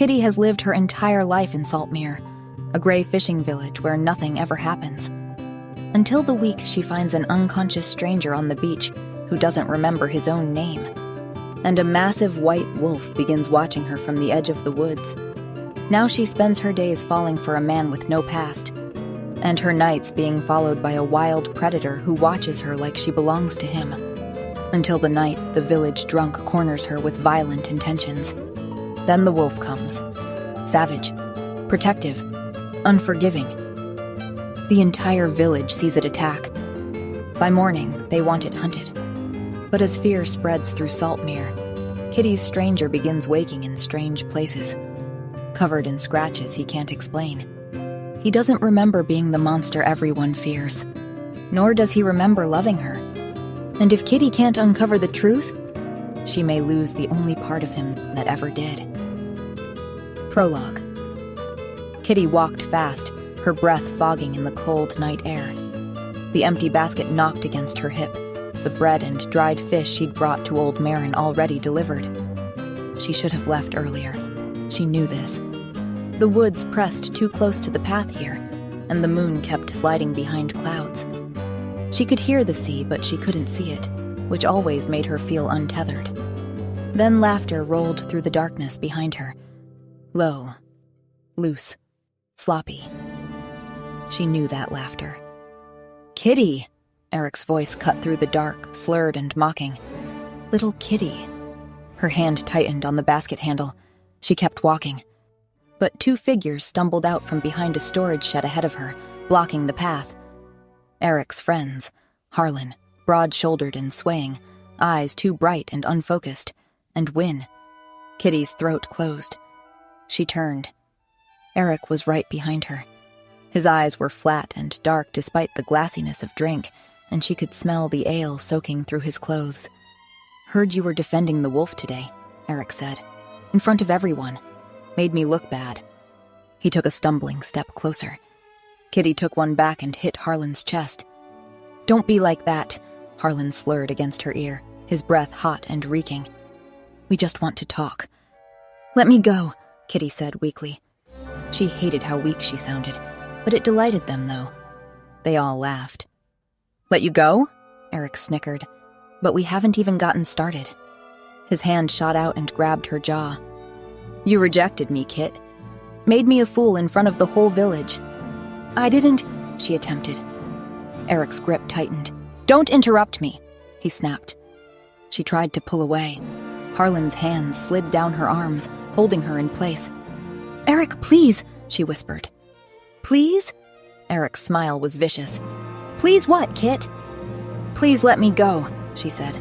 Kitty has lived her entire life in Saltmere, a gray fishing village where nothing ever happens. Until the week she finds an unconscious stranger on the beach who doesn't remember his own name. And a massive white wolf begins watching her from the edge of the woods. Now she spends her days falling for a man with no past, and her nights being followed by a wild predator who watches her like she belongs to him. Until the night the village drunk corners her with violent intentions. Then the wolf comes. Savage, protective, unforgiving. The entire village sees it attack. By morning, they want it hunted. But as fear spreads through Saltmere, Kitty's stranger begins waking in strange places, covered in scratches he can't explain. He doesn't remember being the monster everyone fears, nor does he remember loving her. And if Kitty can't uncover the truth, she may lose the only part of him that ever did. Prologue. Kitty walked fast, her breath fogging in the cold night air. The empty basket knocked against her hip, the bread and dried fish she'd brought to old Marin already delivered. She should have left earlier. She knew this. The woods pressed too close to the path here, and the moon kept sliding behind clouds. She could hear the sea, but she couldn't see it, which always made her feel untethered. Then laughter rolled through the darkness behind her. Low, loose, sloppy. She knew that laughter. "Kitty!" Eric's voice cut through the dark, slurred and mocking. "Little Kitty." Her hand tightened on the basket handle. She kept walking. But two figures stumbled out from behind a storage shed ahead of her, blocking the path. Eric's friends, Harlan, broad-shouldered and swaying, eyes too bright and unfocused, and Wynne. Kitty's throat closed. She turned. Eric was right behind her. His eyes were flat and dark despite the glassiness of drink, and she could smell the ale soaking through his clothes. "Heard you were defending the wolf today," Eric said. "In front of everyone. Made me look bad." He took a stumbling step closer. Kitty took one back and hit Harlan's chest. "Don't be like that," Harlan slurred against her ear, his breath hot and reeking. "We just want to talk." "Let me go," Kitty said weakly. She hated how weak she sounded, but it delighted them, though. They all laughed. "Let you go?" Eric snickered. "But we haven't even gotten started." His hand shot out and grabbed her jaw. "You rejected me, Kit. Made me a fool in front of the whole village." "I didn't," she attempted. Eric's grip tightened. "Don't interrupt me," he snapped. She tried to pull away. Harlan's hands slid down her arms, holding her in place. "Eric, please," she whispered. "Please?" Eric's smile was vicious. "Please what, Kit?" "Please let me go," she said.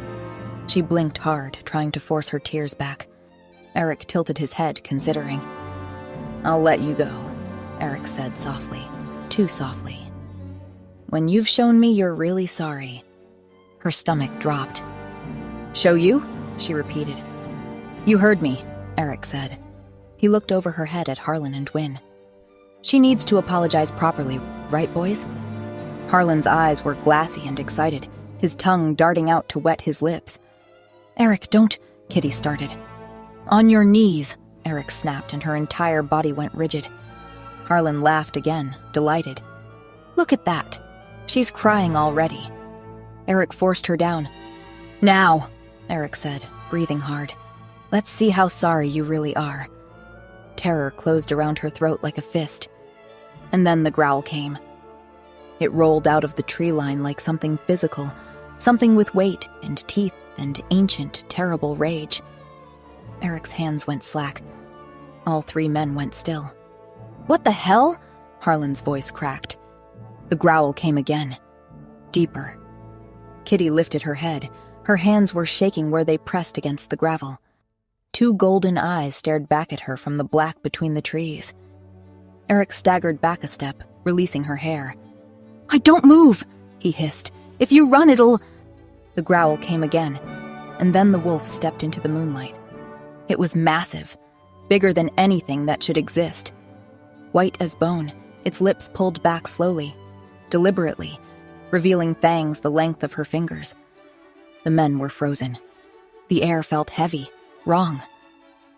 She blinked hard, trying to force her tears back. Eric tilted his head, considering. "I'll let you go," Eric said softly, too softly. "When you've shown me you're really sorry." Her stomach dropped. "Show you?" she repeated. "You heard me," Eric said. He looked over her head at Harlan and Wynne. "She needs to apologize properly, right, boys?" Harlan's eyes were glassy and excited, his tongue darting out to wet his lips. "Eric, don't," Kitty started. "On your knees," Eric snapped, and her entire body went rigid. Harlan laughed again, delighted. "Look at that. She's crying already." Eric forced her down. "Now," Eric said, breathing hard. "Let's see how sorry you really are." Terror closed around her throat like a fist. And then the growl came. It rolled out of the tree line like something physical, something with weight and teeth and ancient, terrible rage. Eric's hands went slack. All three men went still. "What the hell?" Harlan's voice cracked. The growl came again. Deeper. Kitty lifted her head. Her hands were shaking where they pressed against the gravel. Two golden eyes stared back at her from the black between the trees. Eric staggered back a step, releasing her hair. "I don't move," he hissed. "If you run, it'll—" The growl came again, and then the wolf stepped into the moonlight. It was massive, bigger than anything that should exist. White as bone, its lips pulled back slowly, deliberately, revealing fangs the length of her fingers. The men were frozen. The air felt heavy, wrong.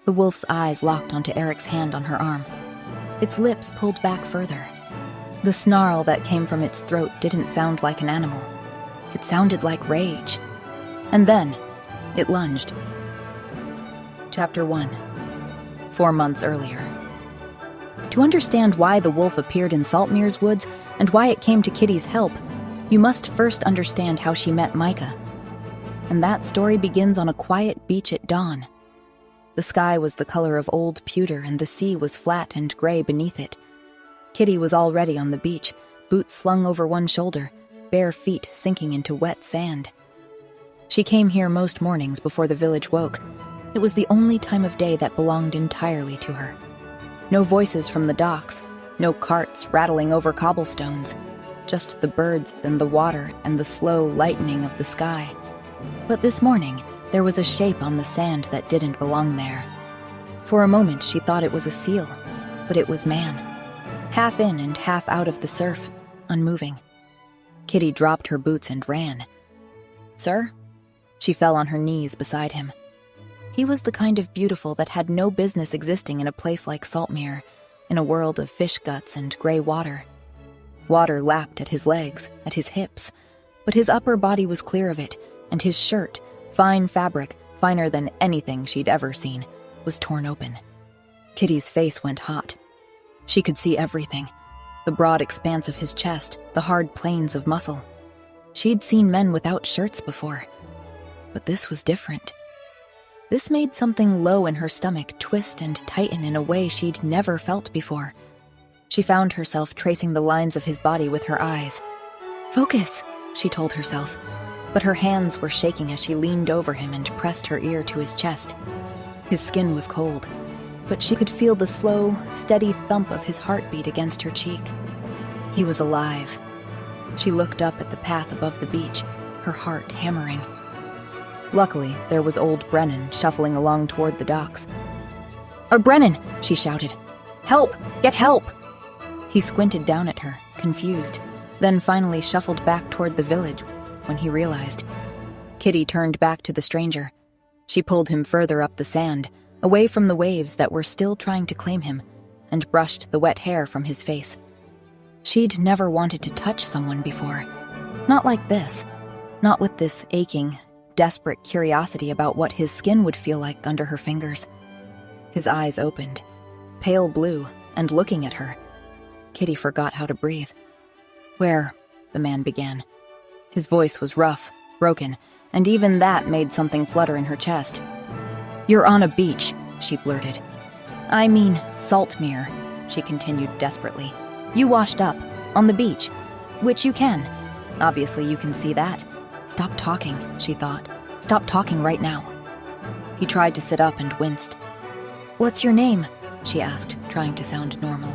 The wolf's eyes locked onto Eric's hand on her arm. Its lips pulled back further. The snarl that came from its throat didn't sound like an animal. It sounded like rage. And then, it lunged. Chapter 1. 4 months earlier. To understand why the wolf appeared in Saltmere's woods and why it came to Kitty's help, you must first understand how she met Micah. And that story begins on a quiet beach at dawn. The sky was the color of old pewter and the sea was flat and gray beneath it. Kitty was already on the beach, boots slung over one shoulder, bare feet sinking into wet sand. She came here most mornings before the village woke. It was the only time of day that belonged entirely to her. No voices from the docks, no carts rattling over cobblestones, just the birds and the water and the slow lightening of the sky. But this morning, there was a shape on the sand that didn't belong there. For a moment, she thought it was a seal, but it was man. Half in and half out of the surf, unmoving. Kitty dropped her boots and ran. "Sir?" She fell on her knees beside him. He was the kind of beautiful that had no business existing in a place like Saltmere, in a world of fish guts and gray water. Water lapped at his legs, at his hips, but his upper body was clear of it, and his shirt, fine fabric, finer than anything she'd ever seen, was torn open. Kitty's face went hot. She could see everything, the broad expanse of his chest, the hard planes of muscle. She'd seen men without shirts before, but this was different. This made something low in her stomach twist and tighten in a way she'd never felt before. She found herself tracing the lines of his body with her eyes. "Focus," she told herself, but her hands were shaking as she leaned over him and pressed her ear to his chest. His skin was cold, but she could feel the slow, steady thump of his heartbeat against her cheek. He was alive. She looked up at the path above the beach, her heart hammering. Luckily, there was old Brennan shuffling along toward the docks. Brennan!" she shouted. "Help! Get help!" He squinted down at her, confused, then finally shuffled back toward the village when he realized. Kitty turned back to the stranger. She pulled him further up the sand, away from the waves that were still trying to claim him, and brushed the wet hair from his face. She'd never wanted to touch someone before. Not like this. Not with this aching, desperate curiosity about what his skin would feel like under her fingers. His eyes opened, pale blue, and looking at her. Kitty forgot how to breathe. "Where?" the man began. His voice was rough, broken, and even that made something flutter in her chest. "You're on a beach," she blurted. "I mean, Saltmere," she continued desperately. "You washed up, on the beach, which you can. Obviously you can see that. Stop talking," she thought. "Stop talking right now." He tried to sit up and winced. "What's your name?" she asked, trying to sound normal.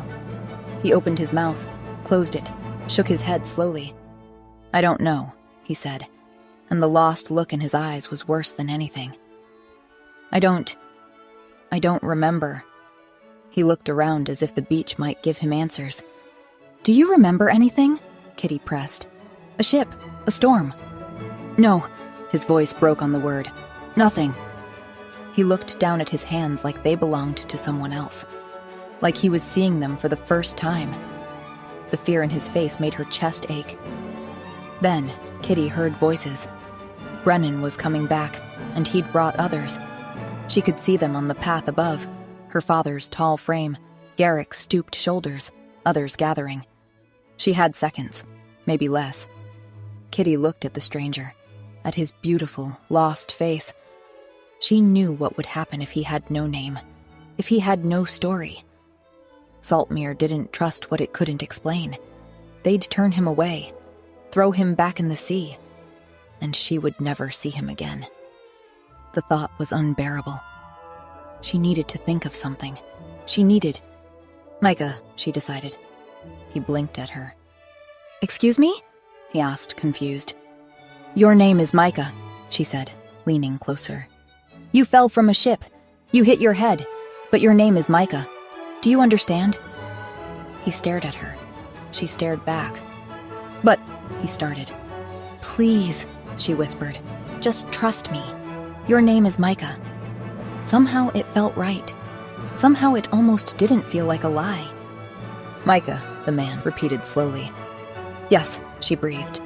He opened his mouth, closed it, shook his head slowly. "I don't know," he said, and the lost look in his eyes was worse than anything. I don't remember." He looked around as if the beach might give him answers. "Do you remember anything?" Kitty pressed. "A ship, a storm." "No," his voice broke on the word. "Nothing." He looked down at his hands like they belonged to someone else, like he was seeing them for the first time. The fear in his face made her chest ache. Then, Kitty heard voices. Brennan was coming back, and he'd brought others. She could see them on the path above, her father's tall frame, Garrick's stooped shoulders, others gathering. She had seconds, maybe less. Kitty looked at the stranger, at his beautiful, lost face. She knew what would happen if he had no name, if he had no story. Saltmere didn't trust what it couldn't explain. They'd turn him away, throw him back in the sea, and she would never see him again. The thought was unbearable. She needed to think of something. She needed... Micah, she decided. He blinked at her. "Excuse me?" he asked, confused. "Your name is Micah," she said, leaning closer. "You fell from a ship. You hit your head, but your name is Micah. Do you understand?" He stared at her. She stared back. "But," he started. "Please," she whispered. "Just trust me. Your name is Micah." Somehow it felt right. Somehow it almost didn't feel like a lie. "Micah," the man repeated slowly. "Yes," she breathed.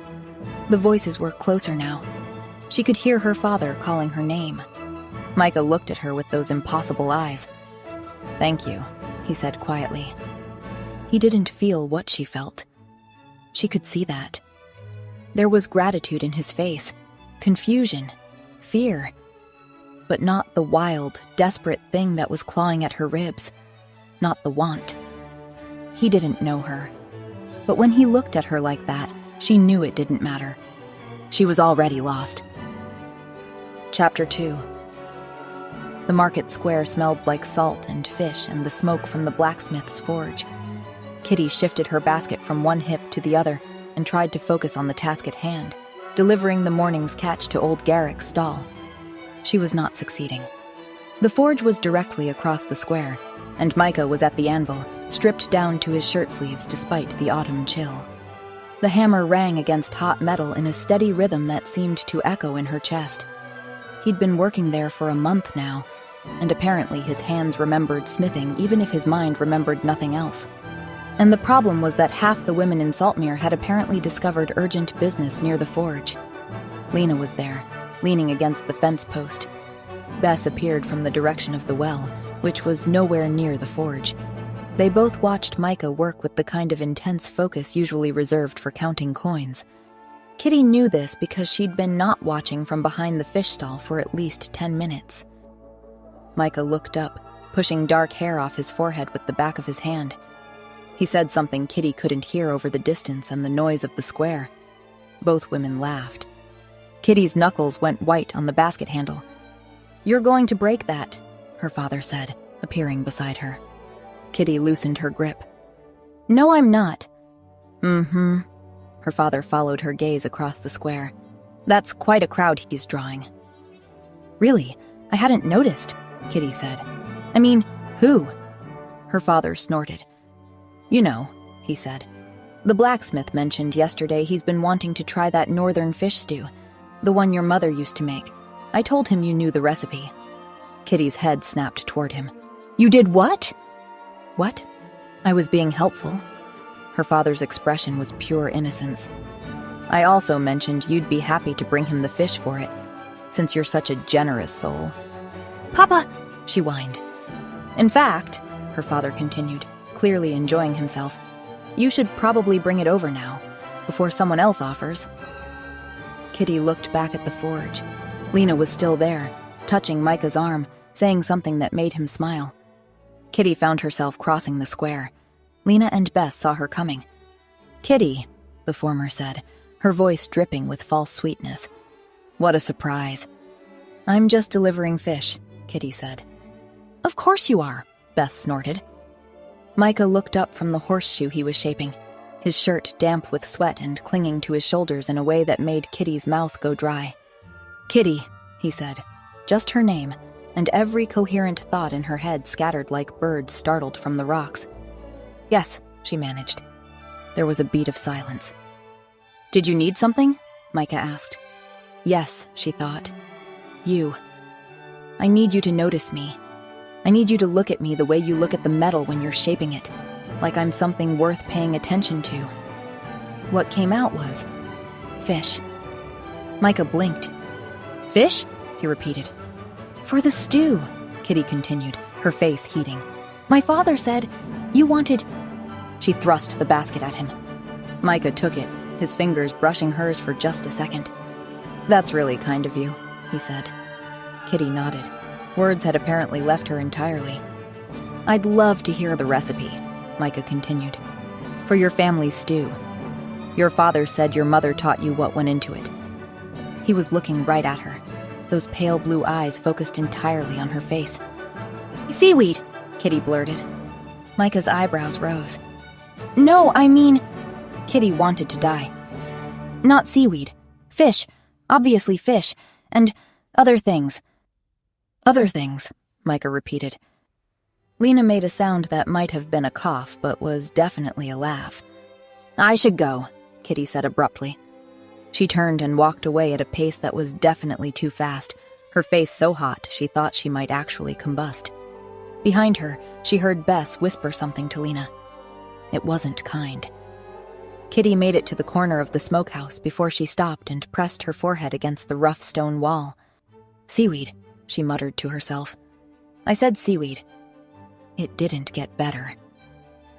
The voices were closer now. She could hear her father calling her name. Micah looked at her with those impossible eyes. "Thank you," he said quietly. He didn't feel what she felt. She could see that. There was gratitude in his face, confusion, fear, but not the wild, desperate thing that was clawing at her ribs, not the want. He didn't know her, but when he looked at her like that, she knew it didn't matter. She was already lost. Chapter 2. The market square smelled like salt and fish and the smoke from the blacksmith's forge. Kitty shifted her basket from one hip to the other and tried to focus on the task at hand, delivering the morning's catch to old Garrick's stall. She was not succeeding. The forge was directly across the square, and Micah was at the anvil, stripped down to his shirt sleeves despite the autumn chill. The hammer rang against hot metal in a steady rhythm that seemed to echo in her chest. He'd been working there for a month now, and apparently his hands remembered smithing even if his mind remembered nothing else. And the problem was that half the women in Saltmere had apparently discovered urgent business near the forge. Lena was there, leaning against the fence post. Bess appeared from the direction of the well, which was nowhere near the forge. They both watched Micah work with the kind of intense focus usually reserved for counting coins. Kitty knew this because she'd been not watching from behind the fish stall for at least 10 minutes. Micah looked up, pushing dark hair off his forehead with the back of his hand. He said something Kitty couldn't hear over the distance and the noise of the square. Both women laughed. Kitty's knuckles went white on the basket handle. "You're going to break that," her father said, appearing beside her. Kitty loosened her grip. "No, I'm not." "Mm-hmm." Her father followed her gaze across the square. "That's quite a crowd he's drawing." "Really? I hadn't noticed," Kitty said. "I mean, who?" Her father snorted. "You know," he said. "The blacksmith mentioned yesterday he's been wanting to try that northern fish stew, the one your mother used to make. I told him you knew the recipe." Kitty's head snapped toward him. "You did what?" "What? I was being helpful." Her father's expression was pure innocence. "I also mentioned you'd be happy to bring him the fish for it, since you're such a generous soul." "Papa!" she whined. "In fact," her father continued, clearly enjoying himself, "you should probably bring it over now, before someone else offers." Kitty looked back at the forge. Lena was still there, touching Micah's arm, saying something that made him smile. Kitty found herself crossing the square. Lena and Bess saw her coming. "Kitty," the former said, her voice dripping with false sweetness. "What a surprise." "I'm just delivering fish," Kitty said. "Of course you are," Bess snorted. Micah looked up from the horseshoe he was shaping, his shirt damp with sweat and clinging to his shoulders in a way that made Kitty's mouth go dry. "Kitty," he said, just her name, and every coherent thought in her head scattered like birds startled from the rocks. "Yes," she managed. There was a beat of silence. "Did you need something?" Micah asked. "Yes," she thought. "You. I need you to notice me. I need you to look at me the way you look at the metal when you're shaping it, like I'm something worth paying attention to." What came out was fish. Micah blinked. "Fish?" he repeated. "For the stew," Kitty continued, her face heating. "My father said you wanted—" She thrust the basket at him. Micah took it, his fingers brushing hers for just a second. "That's really kind of you," he said. Kitty nodded. Words had apparently left her entirely. "I'd love to hear the recipe," Micah continued. "For your family's stew. Your father said your mother taught you what went into it." He was looking right at her, those pale blue eyes focused entirely on her face. "Seaweed," Kitty blurted. Micah's eyebrows rose. "No, I mean—" Kitty wanted to die. "Not seaweed. Fish. Obviously fish. And other things." "Other things," Micah repeated. Lena made a sound that might have been a cough, but was definitely a laugh. "I should go," Kitty said abruptly. She turned and walked away at a pace that was definitely too fast, her face so hot she thought she might actually combust. Behind her, she heard Bess whisper something to Lena. It wasn't kind. Kitty made it to the corner of the smokehouse before she stopped and pressed her forehead against the rough stone wall. Seaweed, she muttered to herself. I said seaweed. It didn't get better.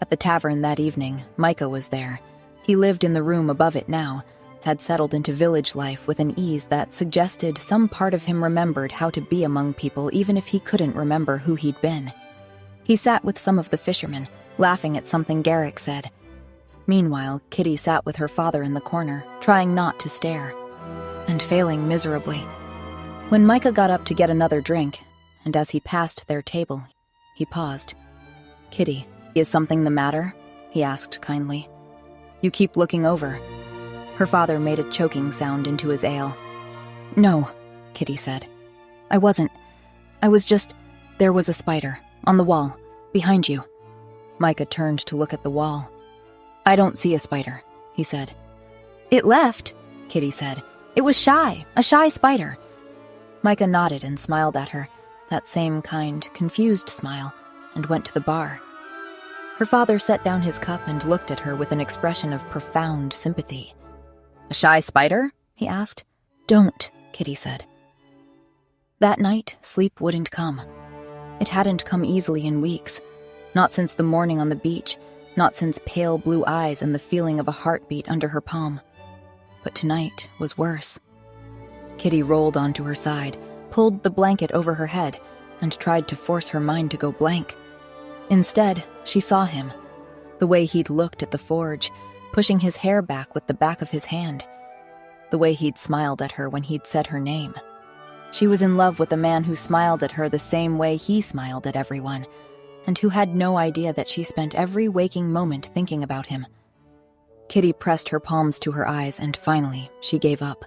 At the tavern that evening, Micah was there. He lived in the room above it now, had settled into village life with an ease that suggested some part of him remembered how to be among people even if he couldn't remember who he'd been. He sat with some of the fishermen, laughing at something Garrick said. Meanwhile, Kitty sat with her father in the corner, trying not to stare, and failing miserably. When Micah got up to get another drink, and as he passed their table, he paused. Kitty, is something the matter? He asked kindly. You keep looking over. Her father made a choking sound into his ale. No, Kitty said. I wasn't. I was just... There was a spider, on the wall, behind you. Micah turned to look at the wall. I don't see a spider, he said. It left, Kitty said. It was shy, a shy spider. Micah nodded and smiled at her, that same kind, confused smile, and went to the bar. Her father set down his cup and looked at her with an expression of profound sympathy. A shy spider? He asked. Don't, Kitty said. That night, sleep wouldn't come. It hadn't come easily in weeks. Not since the morning on the beach, not since pale blue eyes and the feeling of a heartbeat under her palm. But tonight was worse. Kitty rolled onto her side, pulled the blanket over her head, and tried to force her mind to go blank. Instead, she saw him, the way he'd looked at the forge, pushing his hair back with the back of his hand, the way he'd smiled at her when he'd said her name. She was in love with a man who smiled at her the same way he smiled at everyone, and who had no idea that she spent every waking moment thinking about him. Kitty pressed her palms to her eyes, and finally, she gave up.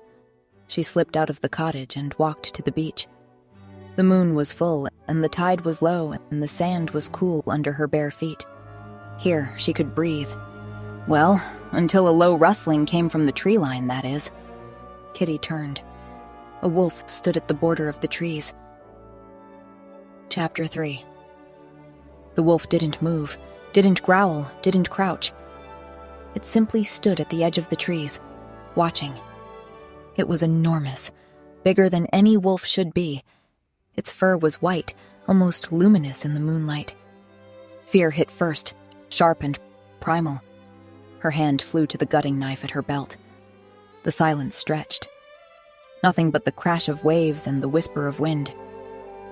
She slipped out of the cottage and walked to the beach. The moon was full, and the tide was low, and the sand was cool under her bare feet. Here, she could breathe. Well, until a low rustling came from the tree line, that is. Kitty turned. A wolf stood at the border of the trees. Chapter 3. The wolf didn't move, didn't growl, didn't crouch. It simply stood at the edge of the trees, watching. It was enormous, bigger than any wolf should be. Its fur was white, almost luminous in the moonlight. Fear hit first, sharp and primal. Her hand flew to the gutting knife at her belt. The silence stretched. Nothing but the crash of waves and the whisper of wind.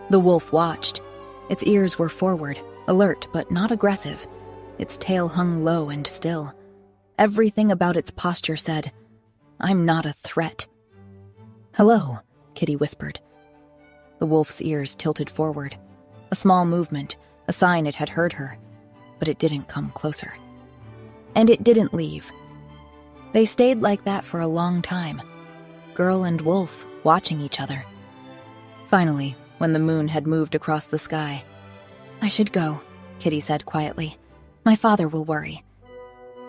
The wolf watched. Its ears were forward, alert but not aggressive. Its tail hung low and still. Everything about its posture said, I'm not a threat. Hello, Kitty whispered. The wolf's ears tilted forward. A small movement, a sign it had heard her, but it didn't come closer. And it didn't leave. They stayed like that for a long time, girl and wolf watching each other. Finally, when the moon had moved across the sky, I should go, Kitty said quietly. My father will worry.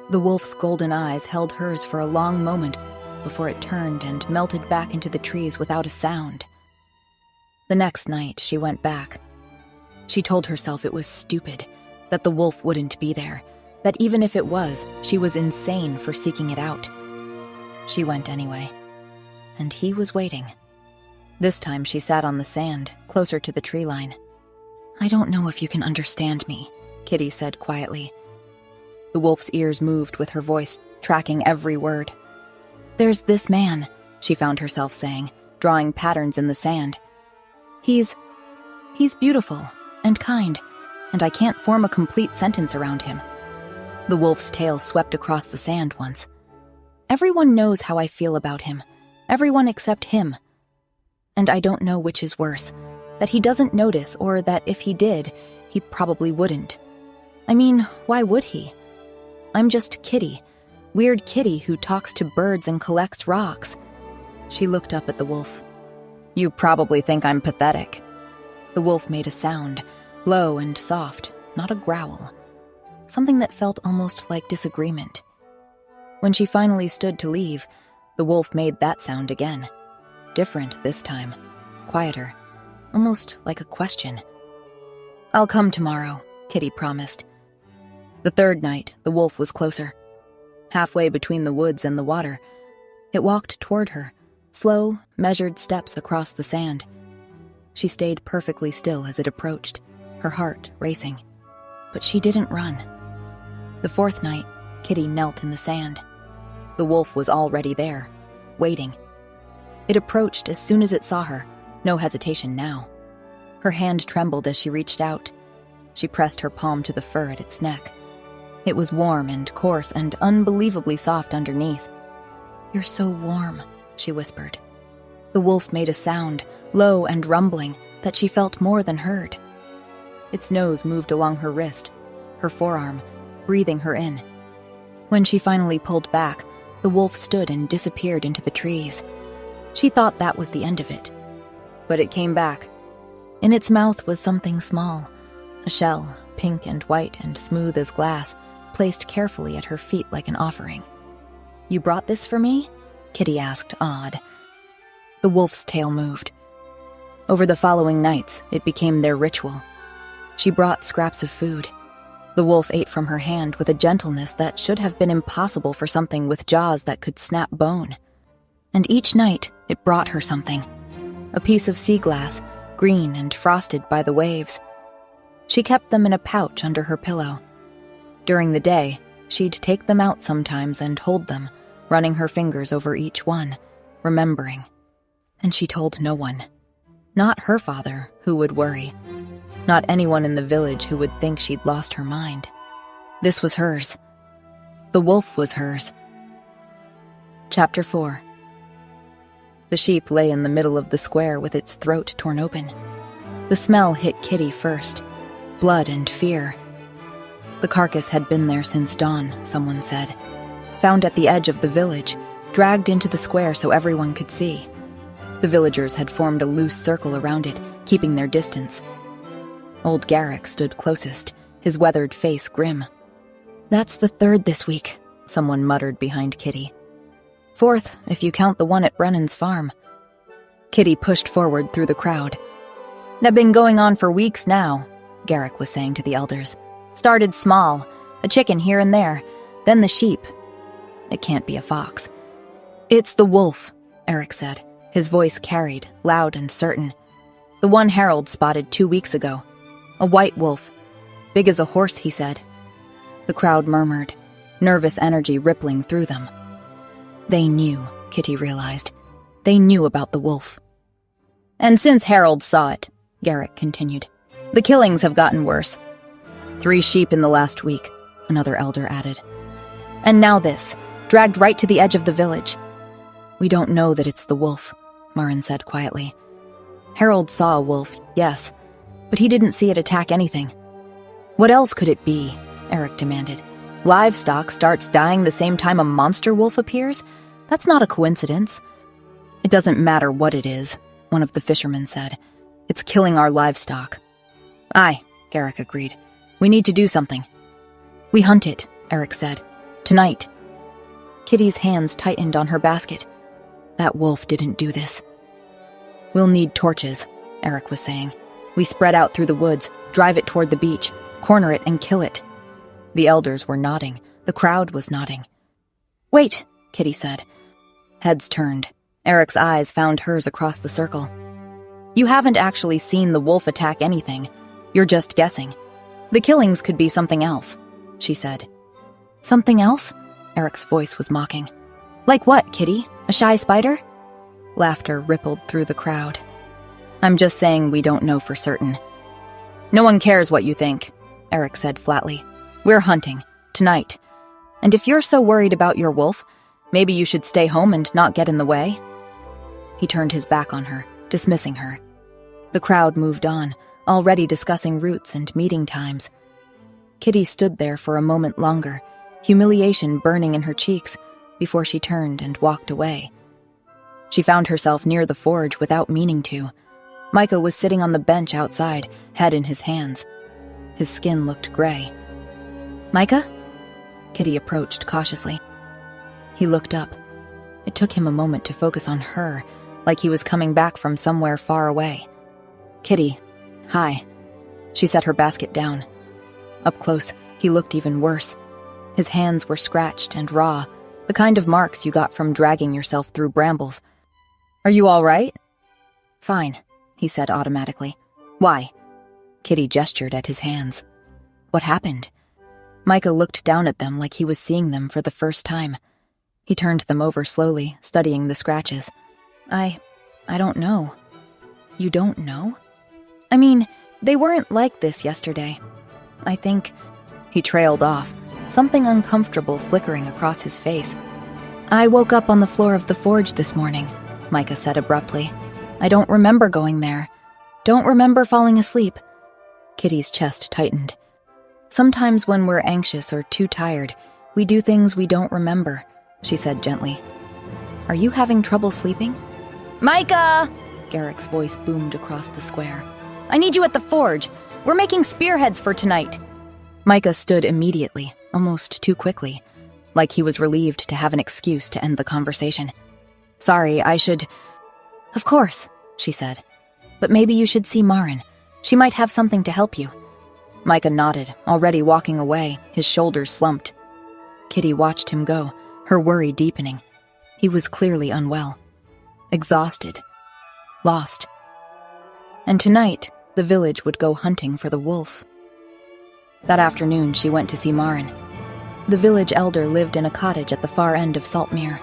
The wolf's golden eyes held hers for a long moment before it turned and melted back into the trees without a sound. The next night, she went back. She told herself it was stupid, that the wolf wouldn't be there, that even if it was, she was insane for seeking it out. She went anyway. And he was waiting. This time she sat on the sand, closer to the tree line. I don't know if you can understand me, Kitty said quietly. The wolf's ears moved with her voice, tracking every word. There's this man, she found herself saying, drawing patterns in the sand. He's beautiful and kind, and I can't form a complete sentence around him. The wolf's tail swept across the sand once. Everyone knows how I feel about him. Everyone except him. And I don't know which is worse, that he doesn't notice or that if he did, he probably wouldn't. I mean, why would he? I'm just Kitty, weird Kitty who talks to birds and collects rocks. She looked up at the wolf. You probably think I'm pathetic. The wolf made a sound, low and soft, not a growl. Something that felt almost like disagreement. When she finally stood to leave, the wolf made that sound again. Different this time. quieter, almost like a question. "I'll come tomorrow," Kitty promised. The third night, the wolf was closer. Halfway between the woods and the water, it walked toward her, slow, measured steps across the sand. She stayed perfectly still as it approached, her heart racing. But she didn't run. The fourth night, Kitty knelt in the sand. The wolf was already there, waiting. It approached as soon as it saw her, no hesitation now. Her hand trembled as she reached out. She pressed her palm to the fur at its neck. It was warm and coarse and unbelievably soft underneath. "You're so warm," she whispered. The wolf made a sound, low and rumbling, that she felt more than heard. Its nose moved along her wrist, her forearm, breathing her in. When she finally pulled back, the wolf stood and disappeared into the trees. She thought that was the end of it. But it came back. In its mouth was something small, a shell, pink and white and smooth as glass, placed carefully at her feet like an offering. "You brought this for me?" Kitty asked, awed. The wolf's tail moved. Over the following nights, it became their ritual. She brought scraps of food. The wolf ate from her hand with a gentleness that should have been impossible for something with jaws that could snap bone. And each night, it brought her something. A piece of sea glass, green and frosted by the waves. She kept them in a pouch under her pillow. During the day, she'd take them out sometimes and hold them, running her fingers over each one, remembering. And she told no one. Not her father, who would worry. Not anyone in the village who would think she'd lost her mind. This was hers. The wolf was hers. Chapter 4. The sheep lay in the middle of the square with its throat torn open. The smell hit Kitty first. Blood and fear. The carcass had been there since dawn, someone said. Found at the edge of the village, dragged into the square so everyone could see. The villagers had formed a loose circle around it, keeping their distance. Old Garrick stood closest, his weathered face grim. "That's the third this week," someone muttered behind Kitty. "Fourth, if you count the one at Brennan's farm." Kitty pushed forward through the crowd. "They've been going on for weeks now," Garrick was saying to the elders. "Started small, a chicken here and there, then the sheep. It can't be a fox." "It's the wolf," Eric said, his voice carried, loud and certain. "The one Harold spotted 2 weeks ago. A white wolf. Big as a horse," he said. The crowd murmured, nervous energy rippling through them. They knew, Kitty realized. They knew about the wolf. "And since Harold saw it," Garrick continued, "the killings have gotten worse. 3 sheep in the last week," another elder added. "And now this, dragged right to the edge of the village." "We don't know that it's the wolf," Murren said quietly. "Harold saw a wolf, yes, but he didn't see it attack anything." "What else could it be?" Eric demanded. "Livestock starts dying the same time a monster wolf appears? That's not a coincidence." "It doesn't matter what it is," one of the fishermen said. "It's killing our livestock." "Aye," Garrick agreed. "We need to do something." "We hunt it," Eric said. "Tonight." Kitty's hands tightened on her basket. That wolf didn't do this. "We'll need torches," Eric was saying. "We spread out through the woods, drive it toward the beach, corner it and kill it." The elders were nodding. The crowd was nodding. "Wait," Kitty said. Heads turned. Eric's eyes found hers across the circle. "You haven't actually seen the wolf attack anything. You're just guessing. The killings could be something else," she said. "Something else?" Eric's voice was mocking. "Like what, Kitty? A shy spider?" Laughter rippled through the crowd. "I'm just saying we don't know for certain." "No one cares what you think," Eric said flatly. "We're hunting, tonight. And if you're so worried about your wolf, maybe you should stay home and not get in the way." He turned his back on her, dismissing her. The crowd moved on, already discussing routes and meeting times. Kitty stood there for a moment longer, humiliation burning in her cheeks, before she turned and walked away. She found herself near the forge without meaning to. Micah was sitting on the bench outside, head in his hands. His skin looked gray. "Micah?" Kitty approached cautiously. He looked up. It took him a moment to focus on her, like he was coming back from somewhere far away. "Kitty, hi." She set her basket down. Up close, he looked even worse. His hands were scratched and raw, the kind of marks you got from dragging yourself through brambles. "Are you all right?" "Fine," he said automatically. "Why?" Kitty gestured at his hands. "What happened?" Micah looked down at them like he was seeing them for the first time. He turned them over slowly, studying the scratches. I don't know." "You don't know?" "I mean, they weren't like this yesterday. I think—" He trailed off, something uncomfortable flickering across his face. "I woke up on the floor of the forge this morning," Micah said abruptly. "I don't remember going there. Don't remember falling asleep." Kitty's chest tightened. "Sometimes when we're anxious or too tired, we do things we don't remember," she said gently. "Are you having trouble sleeping?" "Micah!" Garrick's voice boomed across the square. "I need you at the forge. We're making spearheads for tonight." Micah stood immediately, almost too quickly, like he was relieved to have an excuse to end the conversation. "Sorry, I should—" "Of course," she said. "But maybe you should see Marin. She might have something to help you." Micah nodded, already walking away, his shoulders slumped. Kitty watched him go, her worry deepening. He was clearly unwell. Exhausted. Lost. And tonight, the village would go hunting for the wolf. That afternoon, she went to see Marin. The village elder lived in a cottage at the far end of Saltmere.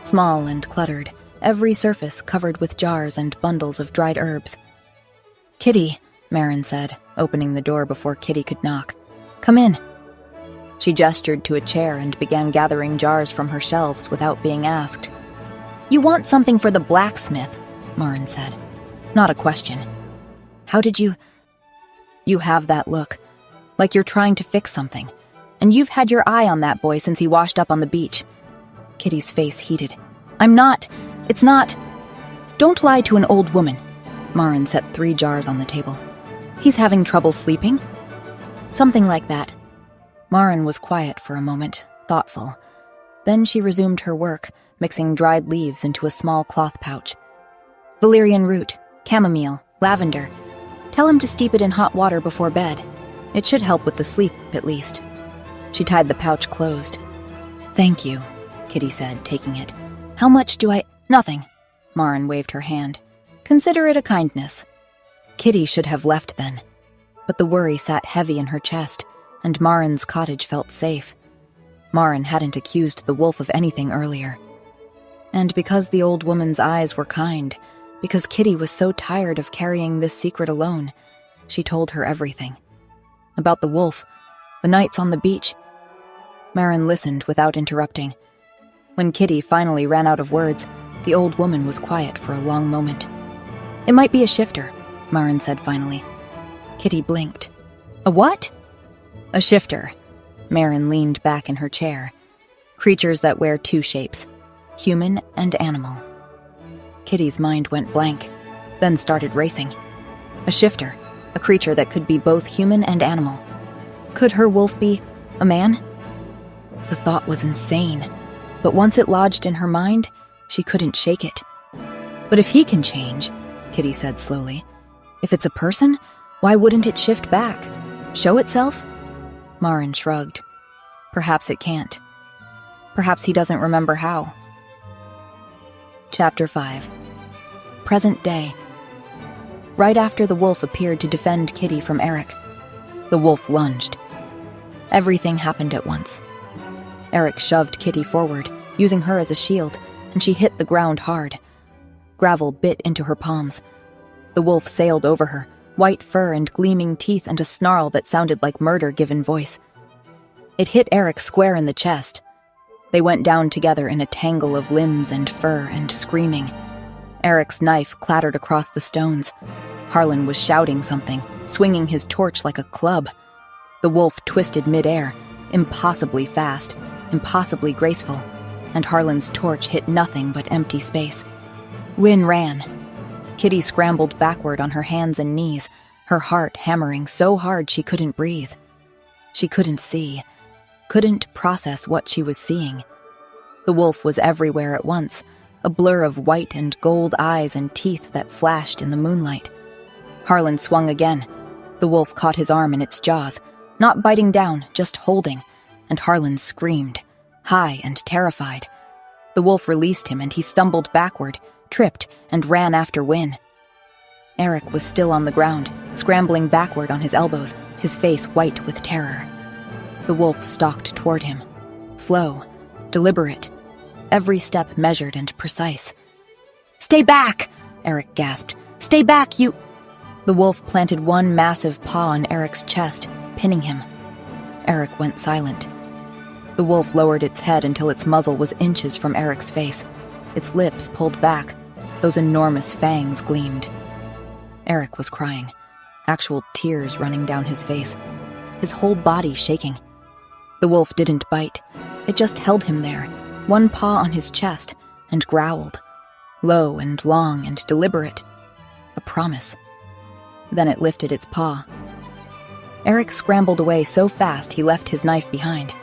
Small and cluttered, every surface covered with jars and bundles of dried herbs. "Kitty," Marin said, opening the door before Kitty could knock. "Come in." She gestured to a chair and began gathering jars from her shelves without being asked. "You want something for the blacksmith," Marin said. Not a question. "How did you—" "You have that look, like you're trying to fix something. And you've had your eye on that boy since he washed up on the beach." Kitty's face heated. "I'm not. It's not—" "Don't lie to an old woman." Marin set 3 jars on the table. "He's having trouble sleeping?" "Something like that." Marin was quiet for a moment, thoughtful. Then she resumed her work, mixing dried leaves into a small cloth pouch. "Valerian root, chamomile, lavender. Tell him to steep it in hot water before bed. It should help with the sleep, at least." She tied the pouch closed. "Thank you," Kitty said, taking it. "How much do I—" "Nothing." Marin waved her hand. "Consider it a kindness." Kitty should have left then. But the worry sat heavy in her chest, and Marin's cottage felt safe. Marin hadn't accused the wolf of anything earlier. And because the old woman's eyes were kind, because Kitty was so tired of carrying this secret alone, she told her everything. About the wolf, the nights on the beach. Marin listened without interrupting. When Kitty finally ran out of words, the old woman was quiet for a long moment. "It might be a shifter," Marin said finally. Kitty blinked. "A what?" "A shifter." Marin leaned back in her chair. "Creatures that wear 2 shapes, human and animal." Kitty's mind went blank, then started racing. A shifter, a creature that could be both human and animal. Could her wolf be a man? The thought was insane, but once it lodged in her mind, she couldn't shake it. "But if he can change," Kitty said slowly, "if it's a person, why wouldn't it shift back? Show itself?" Marin shrugged. "Perhaps it can't. Perhaps he doesn't remember how." Chapter 5. Present day. Right after the wolf appeared to defend Kitty from Eric, the wolf lunged. Everything happened at once. Eric shoved Kitty forward, using her as a shield, and she hit the ground hard. Gravel bit into her palms. The wolf sailed over her, white fur and gleaming teeth and a snarl that sounded like murder given voice. It hit Eric square in the chest. They went down together in a tangle of limbs and fur and screaming. Eric's knife clattered across the stones. Harlan was shouting something, swinging his torch like a club. The wolf twisted midair, impossibly fast, impossibly graceful, and Harlan's torch hit nothing but empty space. Wynn ran. Kitty scrambled backward on her hands and knees, her heart hammering so hard she couldn't breathe. She couldn't see, couldn't process what she was seeing. The wolf was everywhere at once, a blur of white and gold eyes and teeth that flashed in the moonlight. Harlan swung again. The wolf caught his arm in its jaws, not biting down, just holding, and Harlan screamed, high and terrified. The wolf released him and he stumbled backward, tripped, and ran after Wynne. Eric was still on the ground, scrambling backward on his elbows, his face white with terror. The wolf stalked toward him, slow, deliberate, every step measured and precise. "Stay back!" Eric gasped. "Stay back, you—" The wolf planted one massive paw on Eric's chest, pinning him. Eric went silent. The wolf lowered its head until its muzzle was inches from Eric's face. Its lips pulled back. Those enormous fangs gleamed. Eric was crying, actual tears running down his face, his whole body shaking. The wolf didn't bite. It just held him there, one paw on his chest, and growled, low and long and deliberate. A promise. Then it lifted its paw. Eric scrambled away so fast he left his knife behind.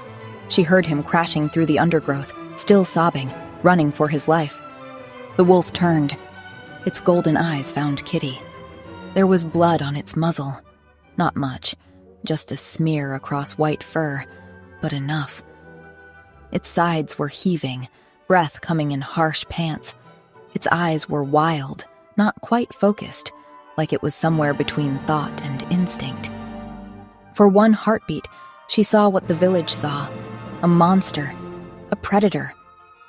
She heard him crashing through the undergrowth, still sobbing, running for his life. The wolf turned. Its golden eyes found Kitty. There was blood on its muzzle. Not much, just a smear across white fur, but enough. Its sides were heaving, breath coming in harsh pants. Its eyes were wild, not quite focused, like it was somewhere between thought and instinct. For one heartbeat, she saw what the village saw, a monster, a predator,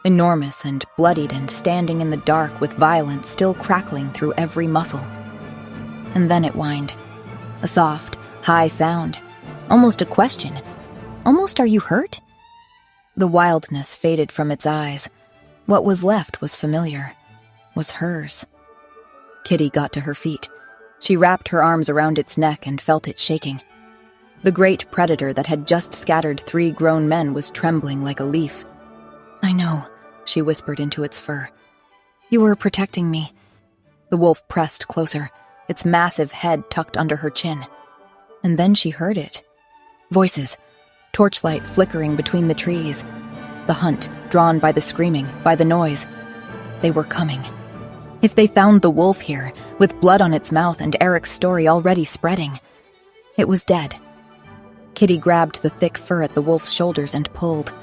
enormous and bloodied and standing in the dark with violence still crackling through every muscle. And then it whined, a soft, high sound, almost a question. Almost, "Are you hurt?" The wildness faded from its eyes. What was left was familiar, was hers. Kitty got to her feet. She wrapped her arms around its neck and felt it shaking. The great predator that had just scattered 3 grown men was trembling like a leaf. "I know," she whispered into its fur. "You were protecting me." The wolf pressed closer, its massive head tucked under her chin. And then she heard it. Voices, torchlight flickering between the trees. The hunt, drawn by the screaming, by the noise. They were coming. If they found the wolf here, with blood on its mouth and Eric's story already spreading, it was dead. Kitty grabbed the thick fur at the wolf's shoulders and pulled.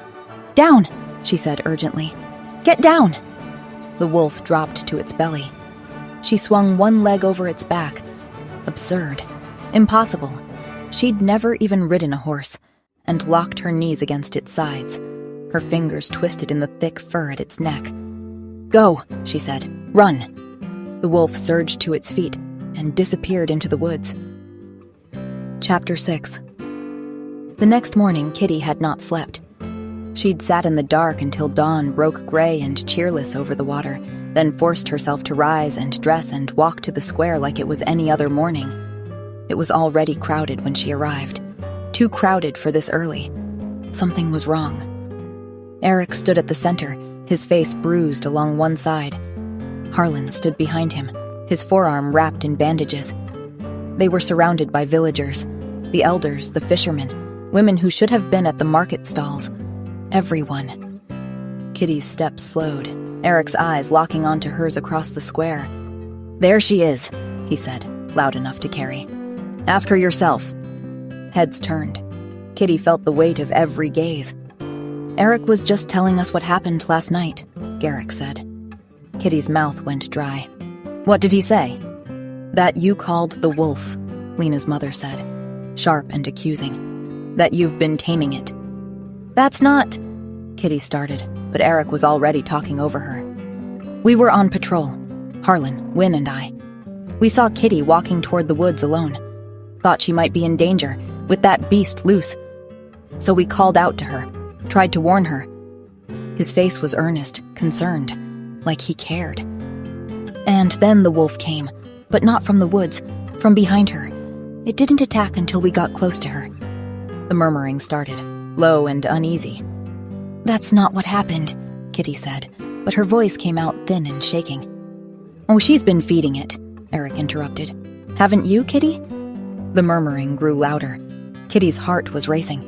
"Down!" she said urgently. "Get down!" The wolf dropped to its belly. She swung one leg over its back. Absurd. Impossible. She'd never even ridden a horse, and locked her knees against its sides, her fingers twisted in the thick fur at its neck. "Go," she said. "Run." The wolf surged to its feet and disappeared into the woods. Chapter 6. The next morning, Kitty had not slept. She'd sat in the dark until dawn broke gray and cheerless over the water, then forced herself to rise and dress and walk to the square like it was any other morning. It was already crowded when she arrived. Too crowded for this early. Something was wrong. Eric stood at the center, his face bruised along one side. Harlan stood behind him, his forearm wrapped in bandages. They were surrounded by villagers, the elders, the fishermen, women who should have been at the market stalls. Everyone. Kitty's steps slowed, Eric's eyes locking onto hers across the square. "There she is," he said, loud enough to carry. "Ask her yourself." Heads turned. Kitty felt the weight of every gaze. "Eric was just telling us what happened last night," Garrick said. Kitty's mouth went dry. "What did he say?" "That you called the wolf," Lena's mother said, sharp and accusing. "That you've been taming it." "That's not—" Kitty started, but Eric was already talking over her. "We were on patrol, Harlan, Wynne, and I. We saw Kitty walking toward the woods alone. Thought she might be in danger, with that beast loose. So we called out to her, tried to warn her." His face was earnest, concerned, like he cared. "And then the wolf came, but not from the woods, from behind her. It didn't attack until we got close to her." The murmuring started, low and uneasy. "That's not what happened," Kitty said, but her voice came out thin and shaking. "Oh, she's been feeding it," Eric interrupted. "Haven't you, Kitty?" The murmuring grew louder. Kitty's heart was racing.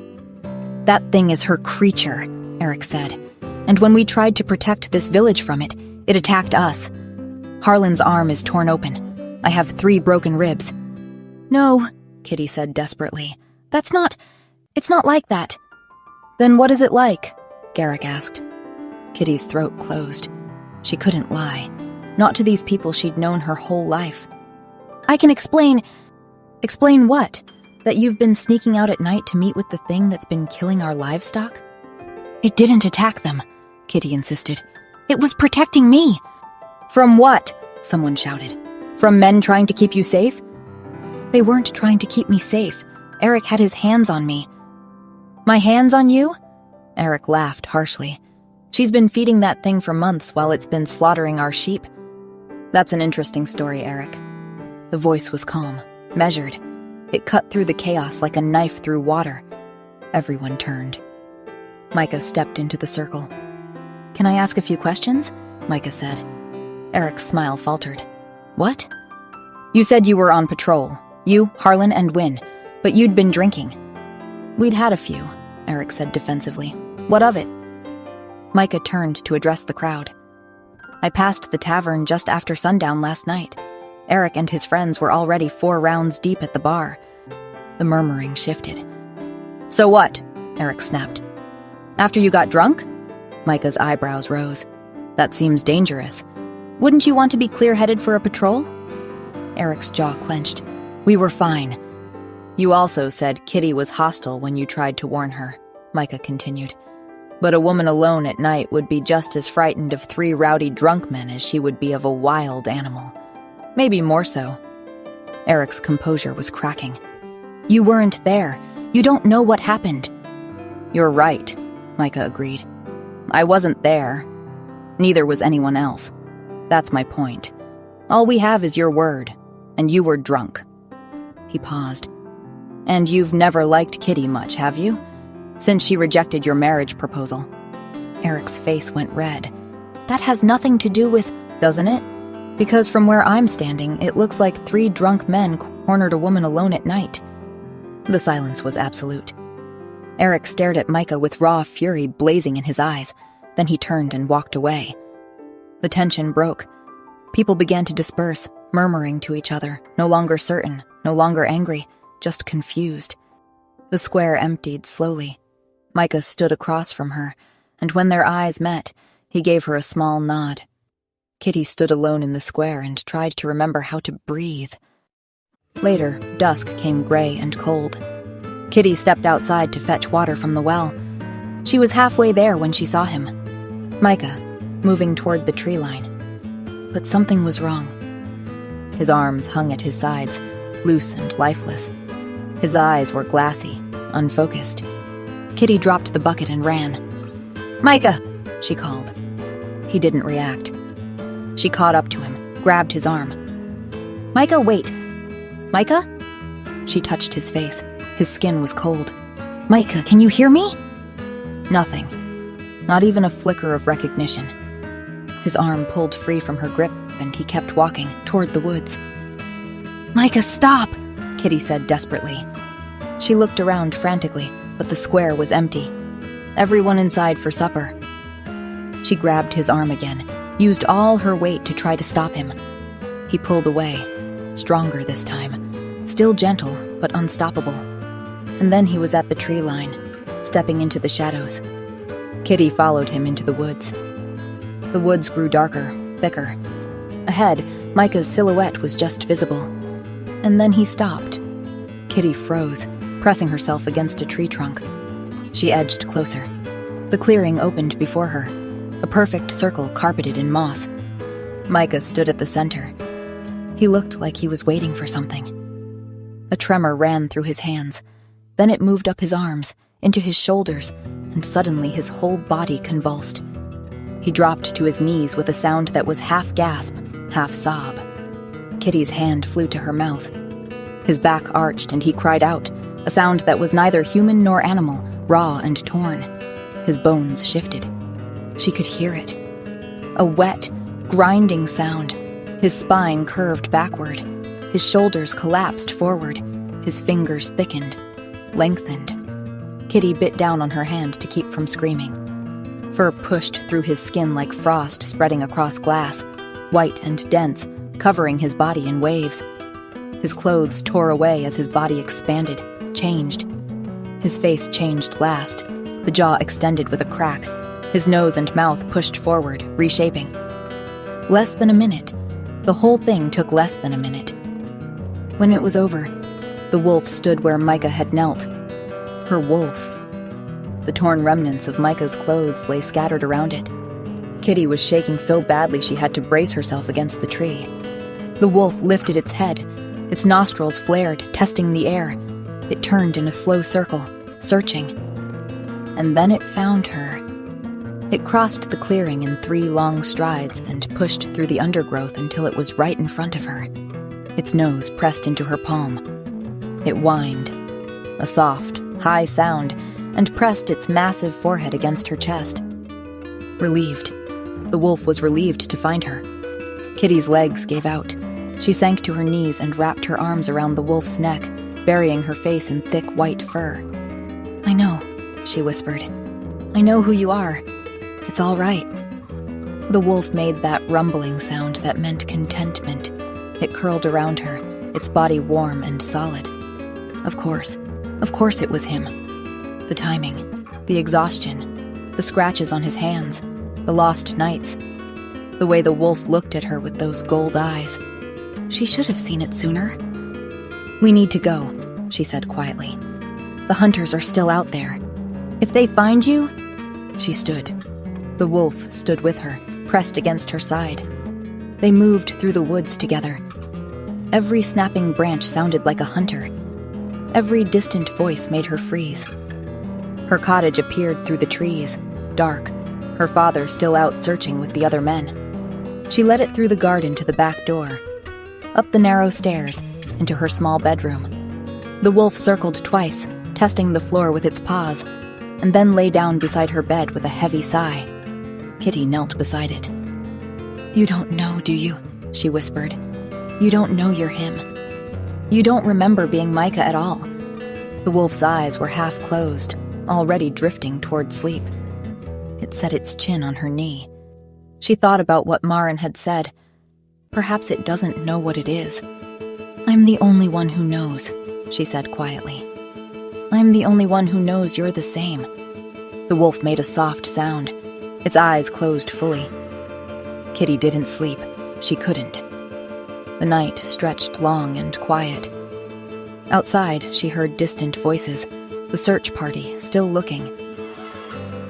"That thing is her creature," Eric said. "And when we tried to protect this village from it, It attacked us. Harlan's arm is torn open. I have 3 broken ribs. No, Kitty said desperately. It's not like that. Then what is it like? Garrick asked. Kitty's throat closed. She couldn't lie. Not to these people she'd known her whole life. I can explain. Explain what? That you've been sneaking out at night to meet with the thing that's been killing our livestock? It didn't attack them, Kitty insisted. It was protecting me. From what? Someone shouted. From men trying to keep you safe? They weren't trying to keep me safe. Eric had his hands on me. My hands on you? Eric laughed harshly. She's been feeding that thing for months while it's been slaughtering our sheep. That's an interesting story, Eric. The voice was calm, measured. It cut through the chaos like a knife through water. Everyone turned. Micah stepped into the circle. Can I ask a few questions? Micah said. Eric's smile faltered. What? You said you were on patrol. You, Harlan, and Wynne. But you'd been drinking. We'd had a few, Eric said defensively. What of it? Micah turned to address the crowd. I passed the tavern just after sundown last night. Eric and his friends were already 4 rounds deep at the bar. The murmuring shifted. So what? Eric snapped. After you got drunk? Micah's eyebrows rose. That seems dangerous. Wouldn't you want to be clear-headed for a patrol? Eric's jaw clenched. We were fine. You also said Kitty was hostile when you tried to warn her, Micah continued. But a woman alone at night would be just as frightened of 3 rowdy drunk men as she would be of a wild animal. Maybe more so. Eric's composure was cracking. You weren't there. You don't know what happened. You're right, Micah agreed. I wasn't there. Neither was anyone else. That's my point. All we have is your word, and you were drunk. He paused. And you've never liked Kitty much, have you? Since she rejected your marriage proposal. Eric's face went red. That has nothing to do with, doesn't it? Because from where I'm standing, it looks like 3 drunk men cornered a woman alone at night. The silence was absolute. Eric stared at Micah with raw fury blazing in his eyes. Then he turned and walked away. The tension broke. People began to disperse, murmuring to each other, no longer certain, no longer angry, just confused. The square emptied slowly. Micah stood across from her, and when their eyes met, he gave her a small nod. Kitty stood alone in the square and tried to remember how to breathe. Later, dusk came gray and cold. Kitty stepped outside to fetch water from the well. She was halfway there when she saw him. Micah, moving toward the tree line. But something was wrong. His arms hung at his sides, loose and lifeless. His eyes were glassy, unfocused. Kitty dropped the bucket and ran. Micah, she called. He didn't react. She caught up to him, grabbed his arm. Micah, wait. Micah? She touched his face. His skin was cold. Micah, can you hear me? Nothing. Not even a flicker of recognition. His arm pulled free from her grip, and he kept walking toward the woods. Micah, stop, Kitty said desperately. She looked around frantically, but the square was empty. Everyone inside for supper. She grabbed his arm again, used all her weight to try to stop him. He pulled away, stronger this time, still gentle but unstoppable. And then he was at the tree line, stepping into the shadows. Kitty followed him into the woods. The woods grew darker, thicker. Ahead, Micah's silhouette was just visible. And then he stopped. Kitty froze, pressing herself against a tree trunk. She edged closer. The clearing opened before her, a perfect circle carpeted in moss. Micah stood at the center. He looked like he was waiting for something. A tremor ran through his hands. Then it moved up his arms, into his shoulders, and suddenly his whole body convulsed. He dropped to his knees with a sound that was half gasp, half sob. Kitty's hand flew to her mouth. His back arched and he cried out, a sound that was neither human nor animal, raw and torn. His bones shifted. She could hear it. A wet, grinding sound. His spine curved backward. His shoulders collapsed forward. His fingers thickened, lengthened. Kitty bit down on her hand to keep from screaming. Fur pushed through his skin like frost spreading across glass, white and dense, covering his body in waves. His clothes tore away as his body expanded, changed. His face changed last, the jaw extended with a crack, his nose and mouth pushed forward, reshaping. Less than a minute. The whole thing took less than a minute. When it was over, the wolf stood where Micah had knelt. Her wolf. The torn remnants of Micah's clothes lay scattered around it. Kitty was shaking so badly she had to brace herself against the tree. The wolf lifted its head. Its nostrils flared, testing the air. It turned in a slow circle, searching. And then it found her. It crossed the clearing in 3 long strides and pushed through the undergrowth until it was right in front of her. Its nose pressed into her palm. It whined, a soft, high sound, and pressed its massive forehead against her chest. Relieved. The wolf was relieved to find her. Kitty's legs gave out. She sank to her knees and wrapped her arms around the wolf's neck, burying her face in thick white fur. "I know," she whispered. "I know who you are. It's all right." The wolf made that rumbling sound that meant contentment. It curled around her, its body warm and solid. Of course it was him. The timing, the exhaustion, the scratches on his hands, the lost nights, the way the wolf looked at her with those gold eyes. She should have seen it sooner. "We need to go," she said quietly. "The hunters are still out there. If they find you..." She stood. The wolf stood with her, pressed against her side. They moved through the woods together. Every snapping branch sounded like a hunter. Every distant voice made her freeze. Her cottage appeared through the trees, dark, her father still out searching with the other men. She led it through the garden to the back door, up the narrow stairs, into her small bedroom. The wolf circled twice, testing the floor with its paws, and then lay down beside her bed with a heavy sigh. Kitty knelt beside it. "You don't know, do you?" she whispered. "You don't know you're him. You don't remember being Micah at all." The wolf's eyes were half closed, already drifting toward sleep. It set its chin on her knee. She thought about what Maren had said. Perhaps it doesn't know what it is. "I'm the only one who knows," she said quietly. "I'm the only one who knows you're the same." The wolf made a soft sound. Its eyes closed fully. Kitty didn't sleep. She couldn't. The night stretched long and quiet. Outside, she heard distant voices, the search party still looking.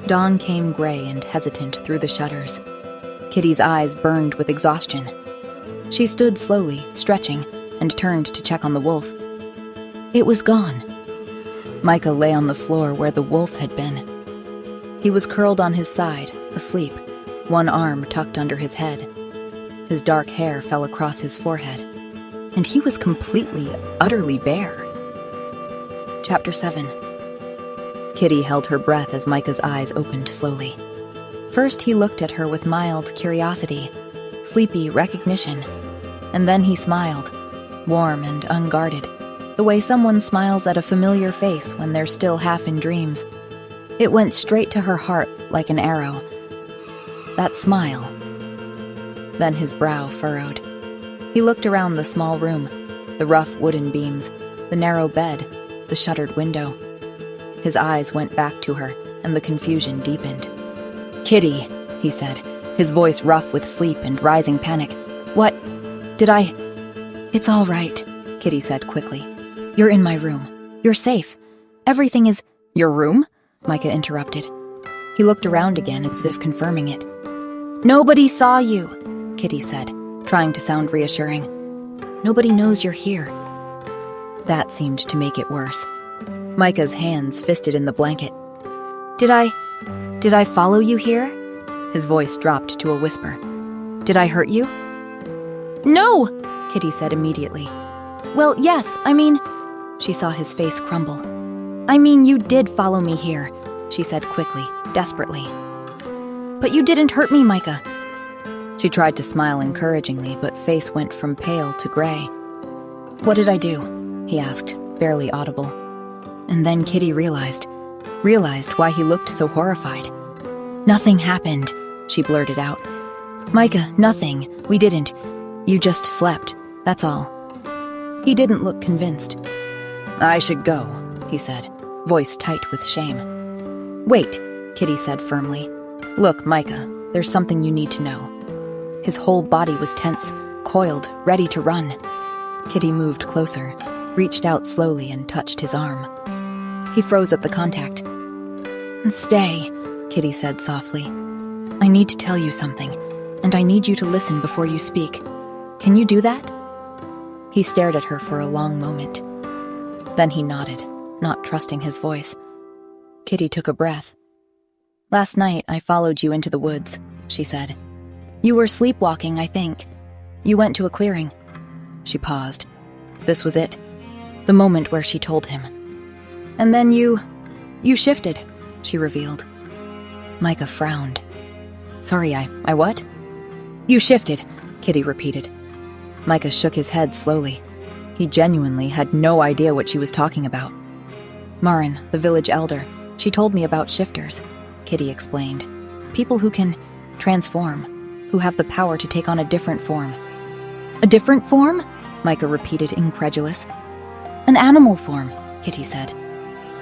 Dawn came gray and hesitant through the shutters. Kitty's eyes burned with exhaustion. She stood slowly, stretching, and turned to check on the wolf. It was gone. Micah lay on the floor where the wolf had been. He was curled on his side, asleep, one arm tucked under his head. His dark hair fell across his forehead, and he was completely, utterly bare. Chapter 7. Kitty held her breath as Micah's eyes opened slowly. First he looked at her with mild curiosity, sleepy recognition, and then he smiled, warm and unguarded, the way someone smiles at a familiar face when they're still half in dreams. It went straight to her heart like an arrow. That smile. Then his brow furrowed. He looked around the small room, the rough wooden beams, the narrow bed, the shuttered window. His eyes went back to her, and the confusion deepened. "Kitty," he said, his voice rough with sleep and rising panic. "What? Did I—" "It's all right," Kitty said quickly. "You're in my room. You're safe. Everything is—" "Your room?" Micah interrupted. He looked around again as if confirming it. "Nobody saw you," Kitty said, trying to sound reassuring. "Nobody knows you're here." That seemed to make it worse. Micah's hands fisted in the blanket. Did I follow you here?" His voice dropped to a whisper. "Did I hurt you?" "No," Kitty said immediately. "Well, yes, I mean—" She saw his face crumble. "I mean, you did follow me here," she said quickly, desperately. "But you didn't hurt me, Micah." She tried to smile encouragingly, but face went from pale to gray. "What did I do?" he asked, barely audible. And then Kitty realized why he looked so horrified. Nothing happened, she blurted out. Micah, nothing. We didn't. You just slept. That's all. He didn't look convinced. I should go, he said, voice tight with shame. Wait, Kitty said firmly. Look, Micah, there's something you need to know. His whole body was tense, coiled, ready to run. Kitty moved closer, reached out slowly and touched his arm. He froze at the contact. Stay, Kitty said softly. I need to tell you something, and I need you to listen before you speak. Can you do that? He stared at her for a long moment. Then he nodded, not trusting his voice. Kitty took a breath. Last night, I followed you into the woods, she said. You were sleepwalking, I think. You went to a clearing. She paused. This was it. The moment where she told him. And then you shifted, she revealed. Micah frowned. Sorry, I what? You shifted, Kitty repeated. Micah shook his head slowly. He genuinely had no idea what she was talking about. Marin, the village elder, she told me about shifters, Kitty explained. People who can transform, who have the power to take on a different form. A different form? Micah repeated, incredulous. An animal form, Kitty said.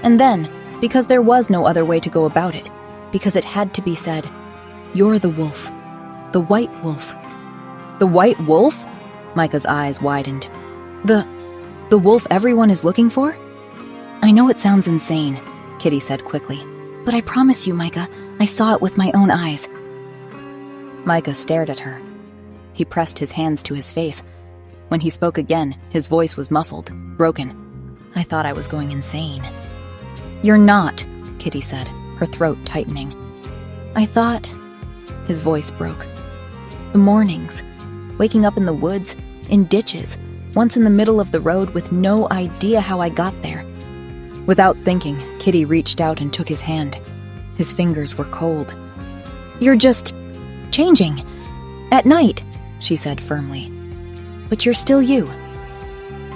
And then, because there was no other way to go about it, because it had to be said, you're the wolf. The white wolf. The white wolf? Micah's eyes widened. The wolf everyone is looking for? I know it sounds insane, Kitty said quickly, but I promise you, Micah, I saw it with my own eyes. Micah stared at her. He pressed his hands to his face. When he spoke again, his voice was muffled, broken. I thought I was going insane. You're not, Kitty said, her throat tightening. I thought... His voice broke. The mornings, waking up in the woods, in ditches, once in the middle of the road with no idea how I got there. Without thinking, Kitty reached out and took his hand. His fingers were cold. You're just... changing. At night, she said firmly. But you're still you.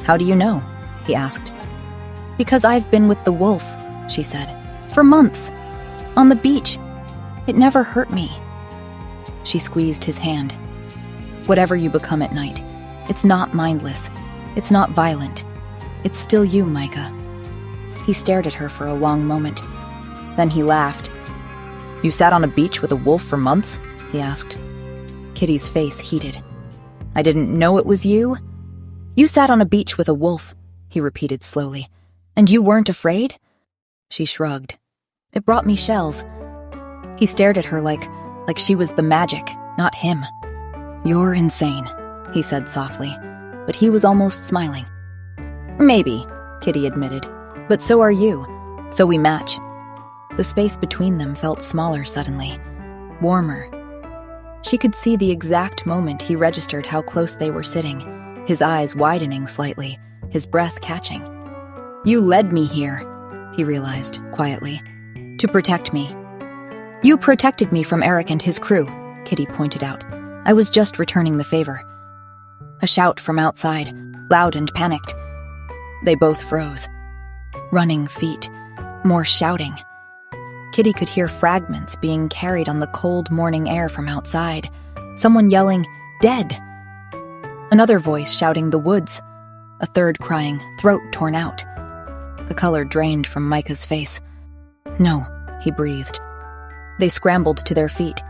How do you know? He asked. Because I've been with the wolf, she said. For months. On the beach. It never hurt me. She squeezed his hand. Whatever you become at night, it's not mindless. It's not violent. It's still you, Micah. He stared at her for a long moment. Then he laughed. You sat on a beach with a wolf for months? He asked. Kitty's face heated. I didn't know it was you? You sat on a beach with a wolf, he repeated slowly. And you weren't afraid? She shrugged. It brought me shells. He stared at her like she was the magic, not him. You're insane, he said softly, but he was almost smiling. Maybe, Kitty admitted, but so are you. So we match. The space between them felt smaller suddenly, warmer. She could see the exact moment he registered how close they were sitting, his eyes widening slightly, his breath catching. You led me here, he realized quietly, to protect me. You protected me from Eric and his crew, Kitty pointed out. I was just returning the favor. A shout from outside, loud and panicked. They both froze. Running feet, more shouting. Kitty could hear fragments being carried on the cold morning air from outside. Someone yelling, dead. Another voice shouting, the woods. A third crying, throat torn out. The color drained from Micah's face. No, he breathed. They scrambled to their feet.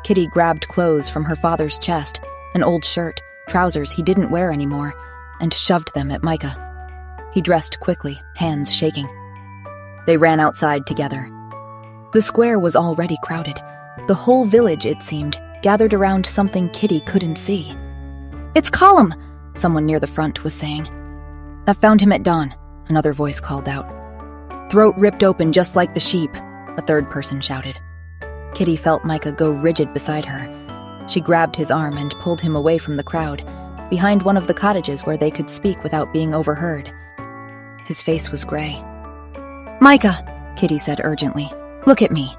Kitty grabbed clothes from her father's chest, an old shirt, trousers he didn't wear anymore, and shoved them at Micah. He dressed quickly, hands shaking. They ran outside together. The square was already crowded. The whole village, it seemed, gathered around something Kitty couldn't see. It's Colum, someone near the front was saying. I found him at dawn, another voice called out. Throat ripped open just like the sheep, a third person shouted. Kitty felt Micah go rigid beside her. She grabbed his arm and pulled him away from the crowd, behind one of the cottages where they could speak without being overheard. His face was gray. Micah, Kitty said urgently, look at me.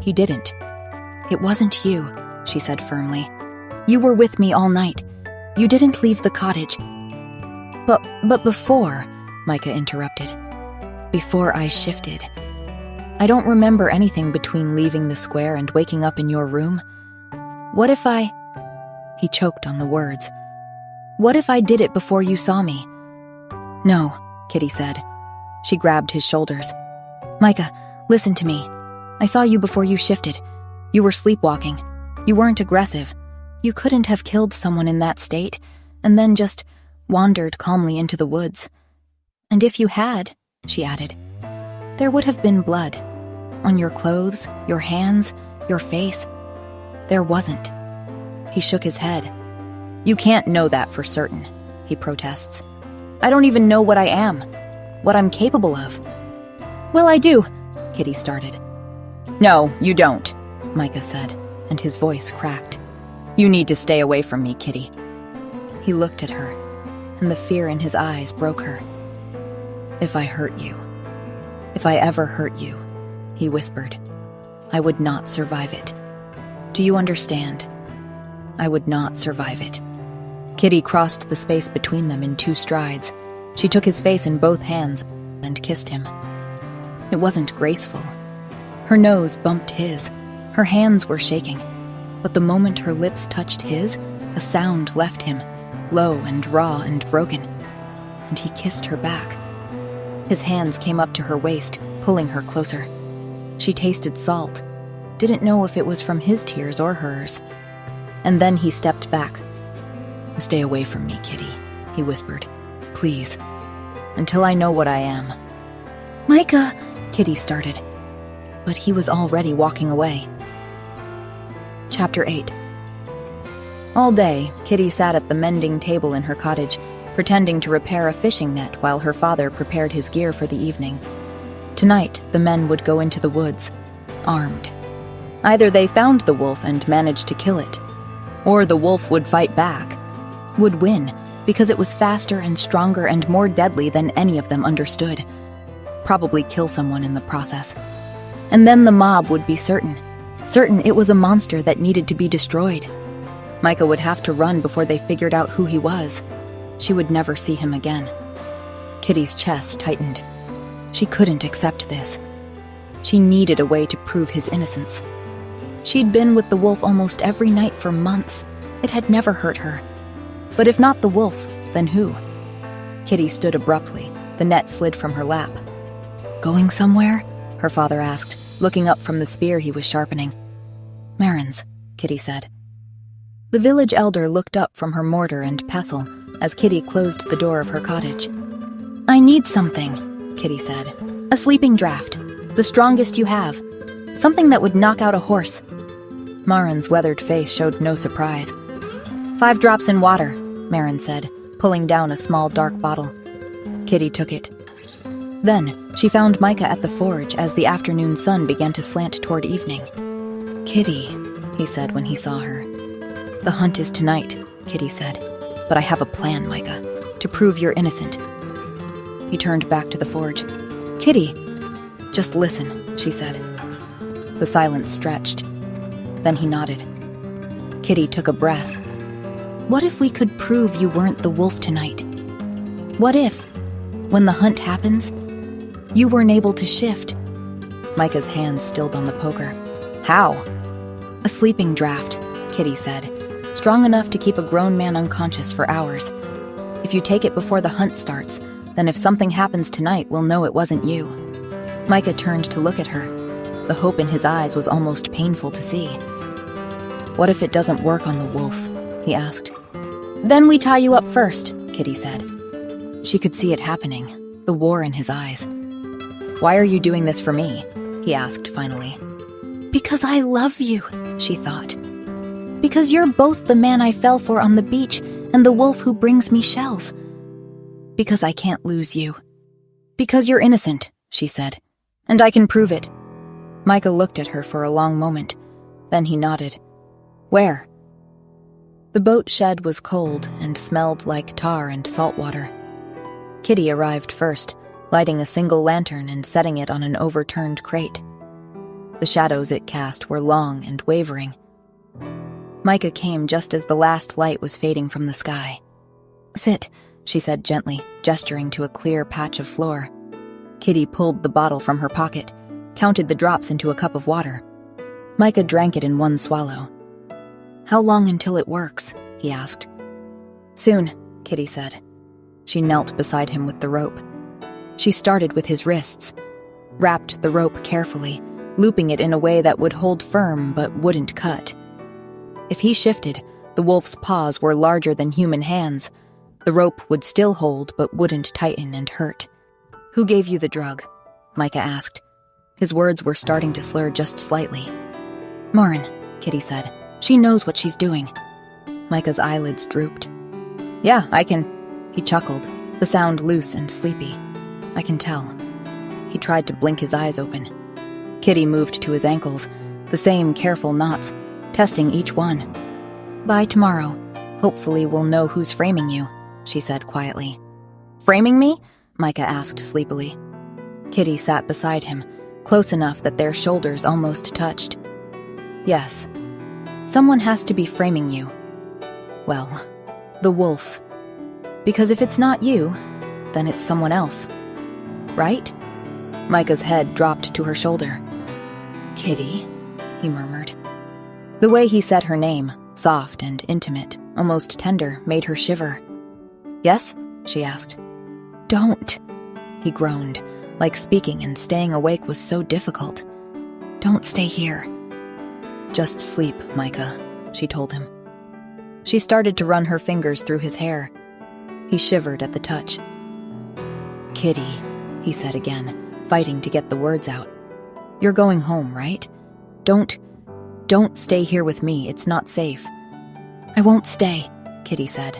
He didn't. It wasn't you, she said firmly. You were with me all night. You didn't leave the cottage. But before, Micah interrupted. Before I shifted. I don't remember anything between leaving the square and waking up in your room. What if I—" He choked on the words. "What if I did it before you saw me?" "No," Kitty said. She grabbed his shoulders. "Micah, listen to me. I saw you before you shifted. You were sleepwalking. You weren't aggressive. You couldn't have killed someone in that state, and then just wandered calmly into the woods. And if you had," she added, "there would have been blood. On your clothes, your hands, your face. There wasn't." He shook his head. "You can't know that for certain," he protests. "I don't even know what I am, what I'm capable of." "Well, I do," Kitty started. "No, you don't," Micah said, and his voice cracked. "You need to stay away from me, Kitty." He looked at her, and the fear in his eyes broke her. "If I hurt you, if I ever hurt you," he whispered, "I would not survive it. Do you understand? I would not survive it." Kitty crossed the space between them in 2 strides. She took his face in both hands and kissed him. It wasn't graceful. Her nose bumped his. Her hands were shaking. But the moment her lips touched his, a sound left him, low and raw and broken. And he kissed her back. His hands came up to her waist, pulling her closer. She tasted salt, didn't know if it was from his tears or hers. And then he stepped back. "Stay away from me, Kitty," he whispered. "Please. Until I know what I am." "Micah," Kitty started. But he was already walking away. Chapter 8. All day, Kitty sat at the mending table in her cottage, pretending to repair a fishing net while her father prepared his gear for the evening. Tonight, the men would go into the woods, armed. Either they found the wolf and managed to kill it, or the wolf would fight back, would win, because it was faster and stronger and more deadly than any of them understood. Probably kill someone in the process. And then the mob would be certain it was a monster that needed to be destroyed. Micah would have to run before they figured out who he was. She would never see him again. Kitty's chest tightened. She couldn't accept this. She needed a way to prove his innocence. She'd been with the wolf almost every night for months. It had never hurt her. But if not the wolf, then who? Kitty stood abruptly. The net slid from her lap. "Going somewhere?" her father asked, looking up from the spear he was sharpening. "Marin's," Kitty said. The village elder looked up from her mortar and pestle as Kitty closed the door of her cottage. "I need something," Kitty said. "A sleeping draught, the strongest you have. Something that would knock out a horse." Marin's weathered face showed no surprise. 5 drops in water," Marin said, pulling down a small dark bottle. Kitty took it. Then, she found Micah at the forge as the afternoon sun began to slant toward evening. "Kitty," he said when he saw her. "The hunt is tonight," Kitty said. "But I have a plan, Micah, to prove you're innocent." He turned back to the forge. "Kitty!" "Just listen," she said. The silence stretched. Then he nodded. Kitty took a breath. "What if we could prove you weren't the wolf tonight? What if, when the hunt happens, you weren't able to shift?" Micah's hand stilled on the poker. "How?" "A sleeping draught," Kitty said. "Strong enough to keep a grown man unconscious for hours. If you take it before the hunt starts, then if something happens tonight, we'll know it wasn't you." Micah turned to look at her. The hope in his eyes was almost painful to see. "What if it doesn't work on the wolf?" he asked. "Then we tie you up first," Kitty said. She could see it happening, the war in his eyes. "Why are you doing this for me?" he asked finally. "Because I love you," she thought. "Because you're both the man I fell for on the beach and the wolf who brings me shells. Because I can't lose you. Because you're innocent," she said, "and I can prove it." Micah looked at her for a long moment. Then he nodded. "Where?" The boat shed was cold and smelled like tar and salt water. Kitty arrived first, lighting a single lantern and setting it on an overturned crate. The shadows it cast were long and wavering. Micah came just as the last light was fading from the sky. "Sit," she said gently, gesturing to a clear patch of floor. Kitty pulled the bottle from her pocket. counted the drops into a cup of water. Micah drank it in one swallow. "How long until it works?" he asked. "Soon," Kitty said. She knelt beside him with the rope. She started with his wrists, wrapped the rope carefully, looping it in a way that would hold firm but wouldn't cut. If he shifted, the wolf's paws were larger than human hands. The rope would still hold but wouldn't tighten and hurt. "Who gave you the drug?" Micah asked. His words were starting to slur just slightly. "Marin," Kitty said. "She knows what she's doing." Micah's eyelids drooped. "Yeah, I can," he chuckled, the sound loose and sleepy. "I can tell." He tried to blink his eyes open. Kitty moved to his ankles, the same careful knots, testing each one. "By tomorrow, hopefully we'll know who's framing you," she said quietly. "Framing me?" Micah asked sleepily. Kitty sat beside him, close enough that their shoulders almost touched. "Yes. Someone has to be framing you. Well, the wolf. Because if it's not you, then it's someone else. Right?" Micah's head dropped to her shoulder. "Kitty," he murmured. The way he said her name, soft and intimate, almost tender, made her shiver. "Yes?" she asked. "Don't," he groaned, like speaking and staying awake was so difficult. "Don't stay here." "Just sleep, Micah," she told him. She started to run her fingers through his hair. He shivered at the touch. "Kitty," he said again, fighting to get the words out. "You're going home, right? Don't stay here with me. It's not safe." "I won't stay," Kitty said.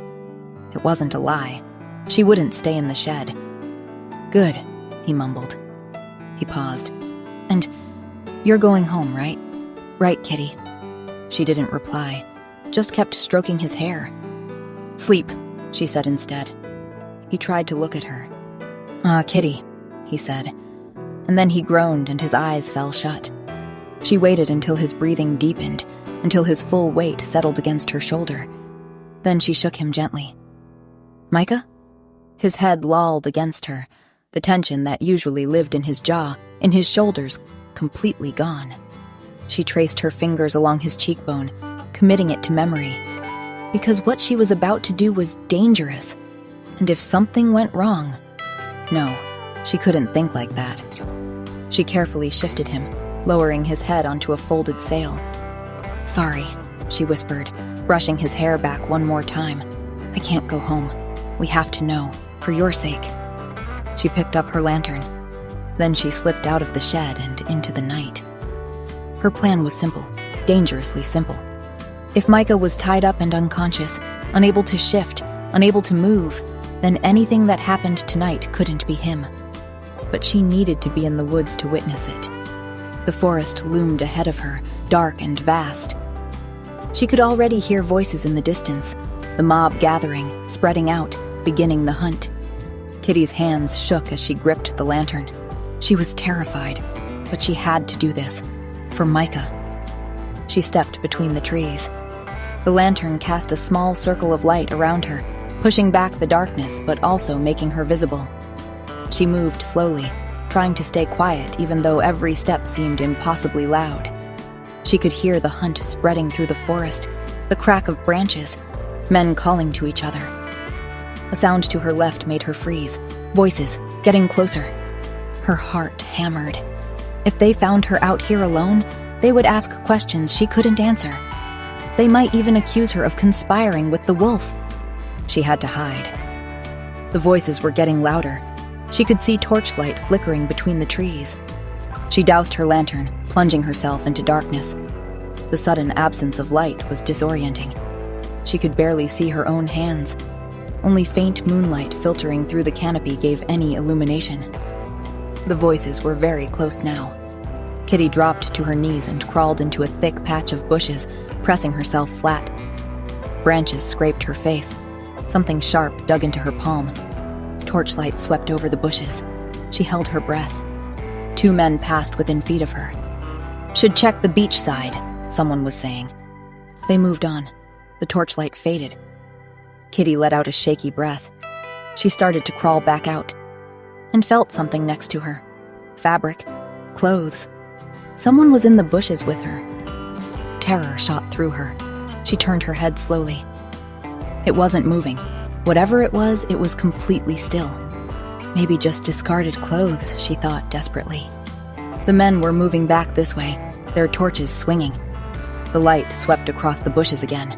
It wasn't a lie. She wouldn't stay in the shed. "Good," he mumbled. He paused. "And you're going home, right? Right, Kitty?" She didn't reply, just kept stroking his hair. "Sleep," she said instead. He tried to look at her. Kitty," he said, and then he groaned and his eyes fell shut. She waited until his breathing deepened, until his full weight settled against her shoulder. Then she shook him gently. "Micah?" His head lolled against her, the tension that usually lived in his jaw, in his shoulders, completely gone. She traced her fingers along his cheekbone, committing it to memory. Because what she was about to do was dangerous, and if something went wrong... No, she couldn't think like that. She carefully shifted him, lowering his head onto a folded sail. "Sorry," she whispered, brushing his hair back one more time. "I can't go home. We have to know, for your sake." She picked up her lantern. Then she slipped out of the shed and into the night. Her plan was simple, dangerously simple. If Micah was tied up and unconscious, unable to shift, unable to move, then anything that happened tonight couldn't be him. But she needed to be in the woods to witness it. The forest loomed ahead of her, dark and vast. She could already hear voices in the distance, the mob gathering, spreading out, beginning the hunt. Kitty's hands shook as she gripped the lantern. She was terrified, but she had to do this. For Micah. She stepped between the trees. The lantern cast a small circle of light around her, pushing back the darkness but also making her visible. She moved slowly, trying to stay quiet even though every step seemed impossibly loud. She could hear the hunt spreading through the forest, the crack of branches, men calling to each other. A sound to her left made her freeze, voices getting closer. Her heart hammered. If they found her out here alone, they would ask questions she couldn't answer. They might even accuse her of conspiring with the wolf. She had to hide. The voices were getting louder. She could see torchlight flickering between the trees. She doused her lantern, plunging herself into darkness. The sudden absence of light was disorienting. She could barely see her own hands. Only faint moonlight filtering through the canopy gave any illumination. The voices were very close now. Kitty dropped to her knees and crawled into a thick patch of bushes, pressing herself flat. Branches scraped her face. Something sharp dug into her palm. Torchlight swept over the bushes. She held her breath. 2 men passed within feet of her. "Should check the beach side," someone was saying. They moved on. The torchlight faded. Kitty let out a shaky breath. She started to crawl back out and felt something next to her. Fabric. Clothes. Someone was in the bushes with her. Terror shot through her. She turned her head slowly. It wasn't moving. Whatever it was completely still. Maybe just discarded clothes, she thought desperately. The men were moving back this way, their torches swinging. The light swept across the bushes again.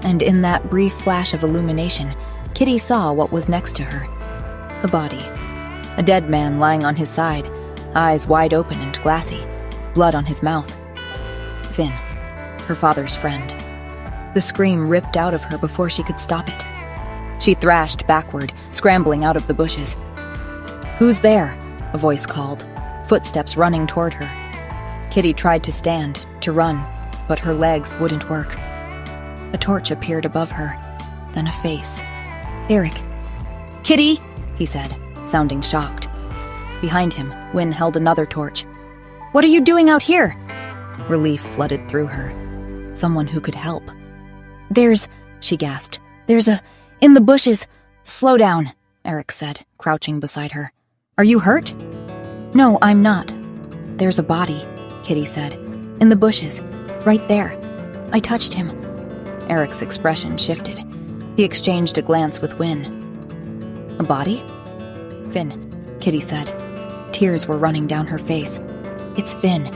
And in that brief flash of illumination, Kitty saw what was next to her. A body. A dead man lying on his side, eyes wide open and glassy, blood on his mouth. Finn, her father's friend. The scream ripped out of her before she could stop it. She thrashed backward, scrambling out of the bushes. "Who's there?" a voice called, footsteps running toward her. Kitty tried to stand, to run, but her legs wouldn't work. A torch appeared above her, then a face. "Eric." "Kitty," he said, sounding shocked. Behind him, Wynne held another torch. "What are you doing out here?" Relief flooded through her. Someone who could help. She gasped. In the bushes." "Slow down," Eric said, crouching beside her. "Are you hurt?" "No, I'm not." "There's a body," Kitty said. "In the bushes. Right there. I touched him." Eric's expression shifted. He exchanged a glance with Wynne. "A body?" "Finn," Kitty said. Tears were running down her face. "It's Finn.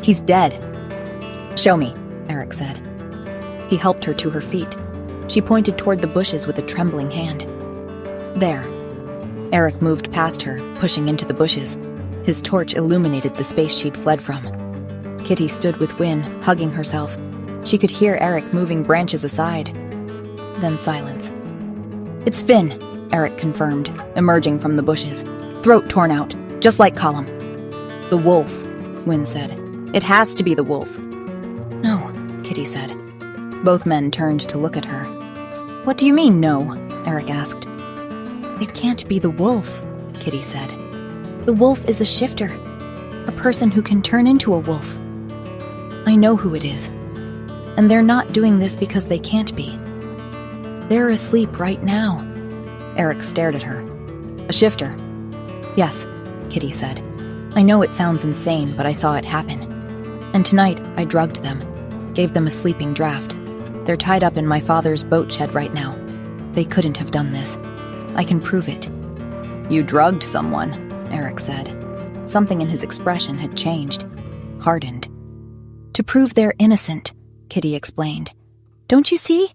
He's dead." "Show me," Eric said. He helped her to her feet. She pointed toward the bushes with a trembling hand. "There." Eric moved past her, pushing into the bushes. His torch illuminated the space she'd fled from. Kitty stood with Wynne, hugging herself. She could hear Eric moving branches aside. Then silence. "It's Finn," Eric confirmed, emerging from the bushes. "Throat torn out, just like Colum." "The wolf," Wynne said. "It has to be the wolf." "No," Kitty said. Both men turned to look at her. "What do you mean, no?" Eric asked. "It can't be the wolf," Kitty said. "The wolf is a shifter, a person who can turn into a wolf. I know who it is. And they're not doing this because they can't be. They're asleep right now." Eric stared at her. "A shifter?" "Yes," Kitty said. "I know it sounds insane, but I saw it happen. And tonight, I drugged them, gave them a sleeping draft. They're tied up in my father's boat shed right now. They couldn't have done this. I can prove it." "You drugged someone," Eric said. Something in his expression had changed, hardened. "To prove they're innocent," Kitty explained. "Don't you see?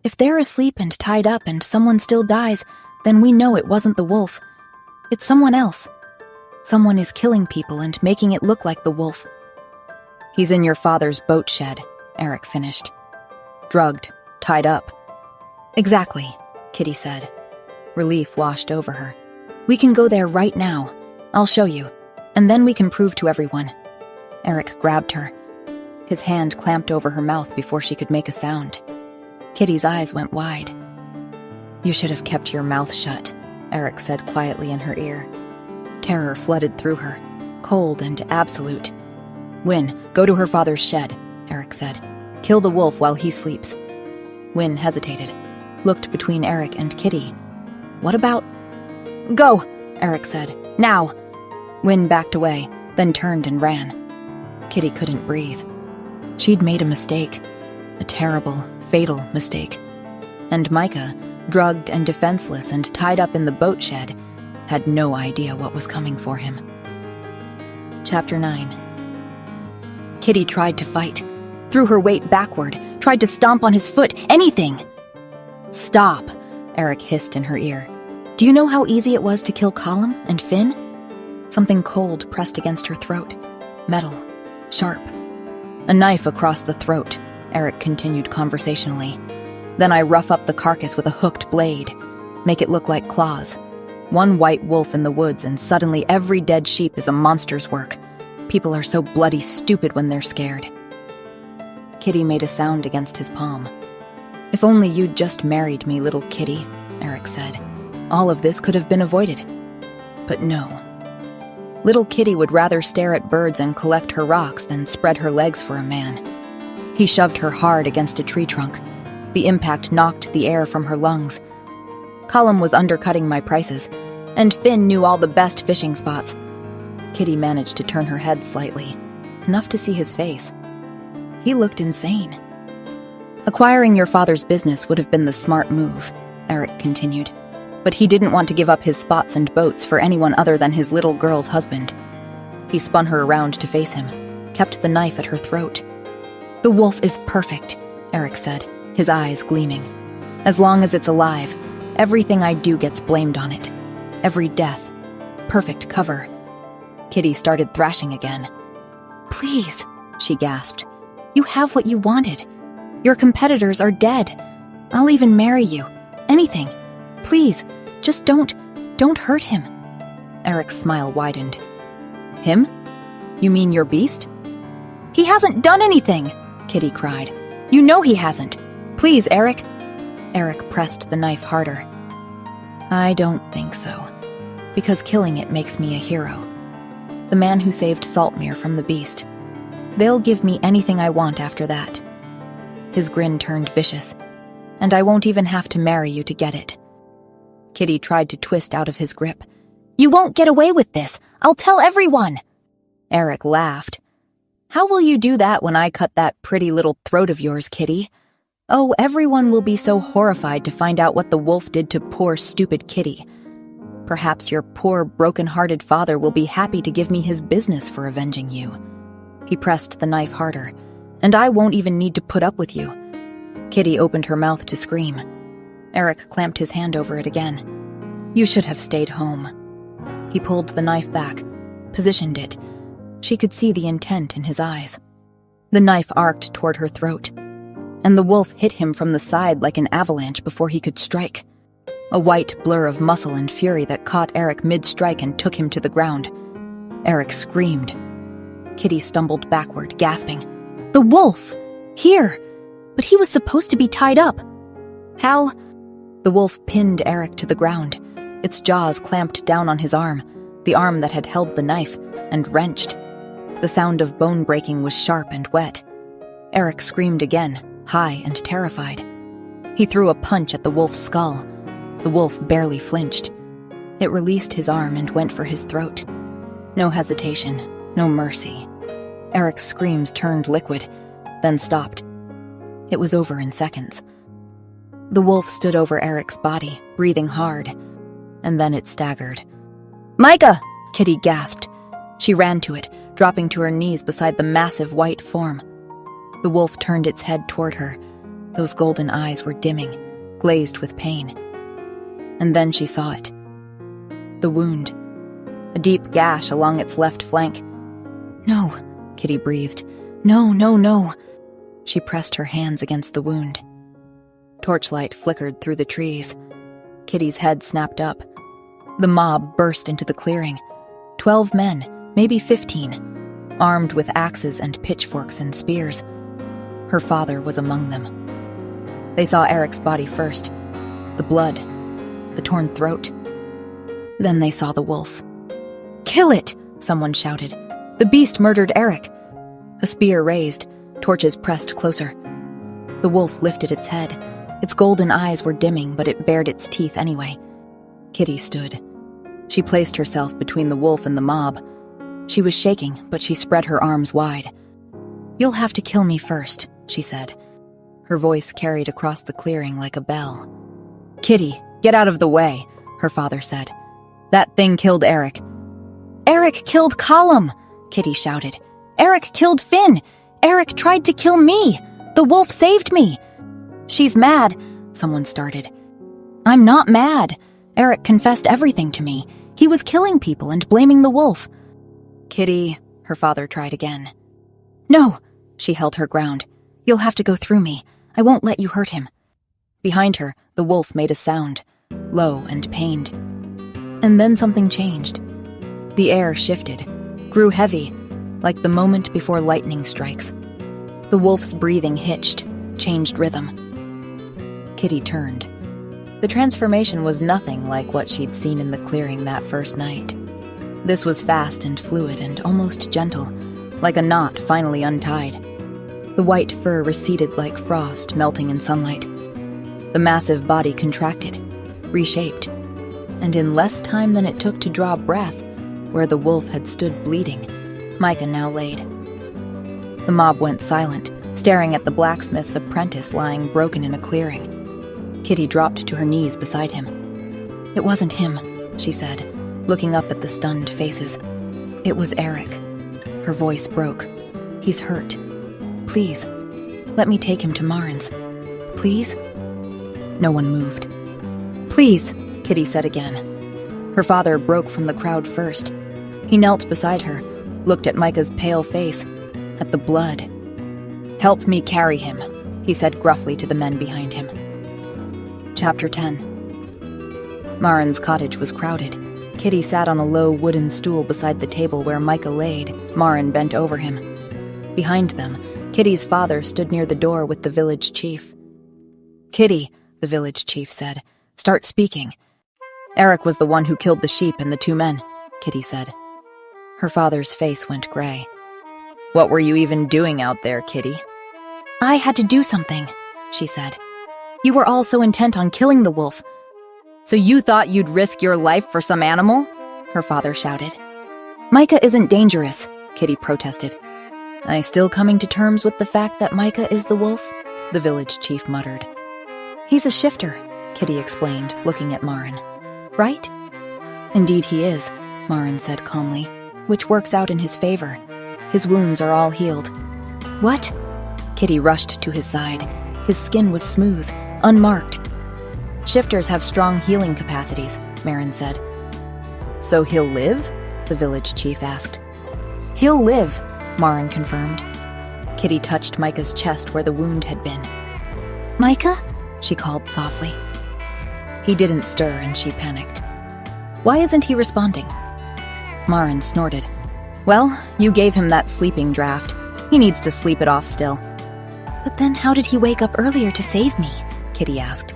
If they're asleep and tied up and someone still dies, then we know it wasn't the wolf. It's someone else. Someone is killing people and making it look like the wolf." "He's in your father's boat shed," Eric finished. "Drugged, tied up." "Exactly," Kitty said. Relief washed over her. "We can go there right now. I'll show you, and then we can prove to everyone." Eric grabbed her. His hand clamped over her mouth before she could make a sound. Kitty's eyes went wide. "You should have kept your mouth shut," Eric said quietly in her ear. Terror flooded through her, cold and absolute. "Wynne, go to her father's shed," Eric said. "Kill the wolf while he sleeps." Wynne hesitated, looked between Eric and Kitty. "What about—" "Go," Eric said. "Now." Wynne backed away, then turned and ran. Kitty couldn't breathe. She'd made a mistake. A terrible, fatal mistake. And Micah, drugged and defenseless and tied up in the boat shed, had no idea what was coming for him. Chapter 9. Kitty tried to fight, threw her weight backward, tried to stomp on his foot, anything. "Stop," Eric hissed in her ear. "Do you know how easy it was to kill Colum and Finn?" Something cold pressed against her throat. Metal. Sharp. "A knife across the throat," Eric continued conversationally. "Then I rough up the carcass with a hooked blade, make it look like claws. One white wolf in the woods and suddenly every dead sheep is a monster's work. People are so bloody stupid when they're scared." Kitty made a sound against his palm. "If only you'd just married me, little Kitty," Eric said. "All of this could have been avoided." But no. Little Kitty would rather stare at birds and collect her rocks than spread her legs for a man. He shoved her hard against a tree trunk. The impact knocked the air from her lungs. Colum was undercutting my prices, and Finn knew all the best fishing spots. Kitty managed to turn her head slightly, enough to see his face. He looked insane. Acquiring your father's business would have been the smart move, Eric continued, but he didn't want to give up his spots and boats for anyone other than his little girl's husband. He spun her around to face him, kept the knife at her throat. The wolf is perfect, Eric said, his eyes gleaming. As long as it's alive, everything I do gets blamed on it. Every death. Perfect cover. Kitty started thrashing again. Please, she gasped. You have what you wanted. Your competitors are dead. I'll even marry you. Anything. Please, just don't hurt him. Eric's smile widened. Him? You mean your beast? He hasn't done anything, Kitty cried. You know he hasn't. Please, Eric. Eric pressed the knife harder. I don't think so, because killing it makes me a hero. The man who saved Saltmere from the beast. They'll give me anything I want after that. His grin turned vicious, and I won't even have to marry you to get it. Kitty tried to twist out of his grip. You won't get away with this. I'll tell everyone. Eric laughed. How will you do that when I cut that pretty little throat of yours, Kitty? Oh, everyone will be so horrified to find out what the wolf did to poor, stupid Kitty. Perhaps your poor, broken-hearted father will be happy to give me his business for avenging you. He pressed the knife harder, and I won't even need to put up with you. Kitty opened her mouth to scream. Eric clamped his hand over it again. You should have stayed home. He pulled the knife back, positioned it. She could see the intent in his eyes. The knife arced toward her throat, and the wolf hit him from the side like an avalanche before he could strike. A white blur of muscle and fury that caught Eric mid-strike and took him to the ground. Eric screamed. Kitty stumbled backward, gasping. The wolf! Here! But he was supposed to be tied up. How? The wolf pinned Eric to the ground. Its jaws clamped down on his arm, the arm that had held the knife, and wrenched. The sound of bone breaking was sharp and wet. Eric screamed again, high and terrified. He threw a punch at the wolf's skull. The wolf barely flinched. It released his arm and went for his throat. No hesitation, no mercy. Eric's screams turned liquid, then stopped. It was over in seconds. The wolf stood over Eric's body, breathing hard, and then it staggered. Micah! Kitty gasped. She ran to it, dropping to her knees beside the massive white form. The wolf turned its head toward her. Those golden eyes were dimming, glazed with pain. And then she saw it. The wound. A deep gash along its left flank. No, Kitty breathed. No, no, no. She pressed her hands against the wound. Torchlight flickered through the trees. Kitty's head snapped up. The mob burst into the clearing. 12 men, maybe 15, armed with axes and pitchforks and spears. Her father was among them. They saw Eric's body first. The blood. The torn throat. Then they saw the wolf. Kill it! Someone shouted. The beast murdered Eric. A spear raised, torches pressed closer. The wolf lifted its head. Its golden eyes were dimming, but it bared its teeth anyway. Kitty stood. She placed herself between the wolf and the mob. She was shaking, but she spread her arms wide. You'll have to kill me first, she said. Her voice carried across the clearing like a bell. Kitty, get out of the way, her father said. That thing killed Eric. Eric killed Callum, Kitty shouted. Eric killed Finn. Eric tried to kill me. The wolf saved me. She's mad, someone started. I'm not mad. Eric confessed everything to me. He was killing people and blaming the wolf. Kitty, her father tried again. No, she held her ground. You'll have to go through me. I won't let you hurt him. Behind her, the wolf made a sound, low and pained. And then something changed. The air shifted, grew heavy, like the moment before lightning strikes. The wolf's breathing hitched, changed rhythm. Kitty turned. The transformation was nothing like what she'd seen in the clearing that first night. This was fast and fluid and almost gentle, like a knot finally untied. The white fur receded like frost melting in sunlight. The massive body contracted, reshaped, and in less time than it took to draw breath, where the wolf had stood bleeding, Micah now laid. The mob went silent, staring at the blacksmith's apprentice lying broken in a clearing. Kitty dropped to her knees beside him. "It wasn't him," she said, looking up at the stunned faces. "It was Eric." Her voice broke. "He's hurt. Please, let me take him to Marin's. Please?" No one moved. "Please," Kitty said again. Her father broke from the crowd first. He knelt beside her, looked at Micah's pale face, at the blood. "Help me carry him," he said gruffly to the men behind him. Chapter 10. Marin's cottage was crowded. Kitty sat on a low wooden stool beside the table where Micah laid. Marin bent over him. Behind them, Kitty's father stood near the door with the village chief. "Kitty," the village chief said, "start speaking." "Eric was the one who killed the sheep and the 2 men, Kitty said. Her father's face went gray. "What were you even doing out there, Kitty?" "I had to do something," she said. "You were all so intent on killing the wolf." "So you thought you'd risk your life for some animal?" her father shouted. "Micah isn't dangerous," Kitty protested. "I still coming to terms with the fact that Micah is the wolf?" the village chief muttered. "He's a shifter," Kitty explained, looking at Marin. "Right?" "Indeed he is," Marin said calmly, "which works out in his favor. His wounds are all healed." "What?" Kitty rushed to his side. His skin was smooth, unmarked. "Shifters have strong healing capacities," Marin said. "So he'll live?" the village chief asked. "He'll live," Marin confirmed. Kitty touched Micah's chest where the wound had been. "Micah?" she called softly. He didn't stir and she panicked. "Why isn't he responding?" Marin snorted. "Well, you gave him that sleeping draft. He needs to sleep it off still." "But then how did he wake up earlier to save me?" Kitty asked.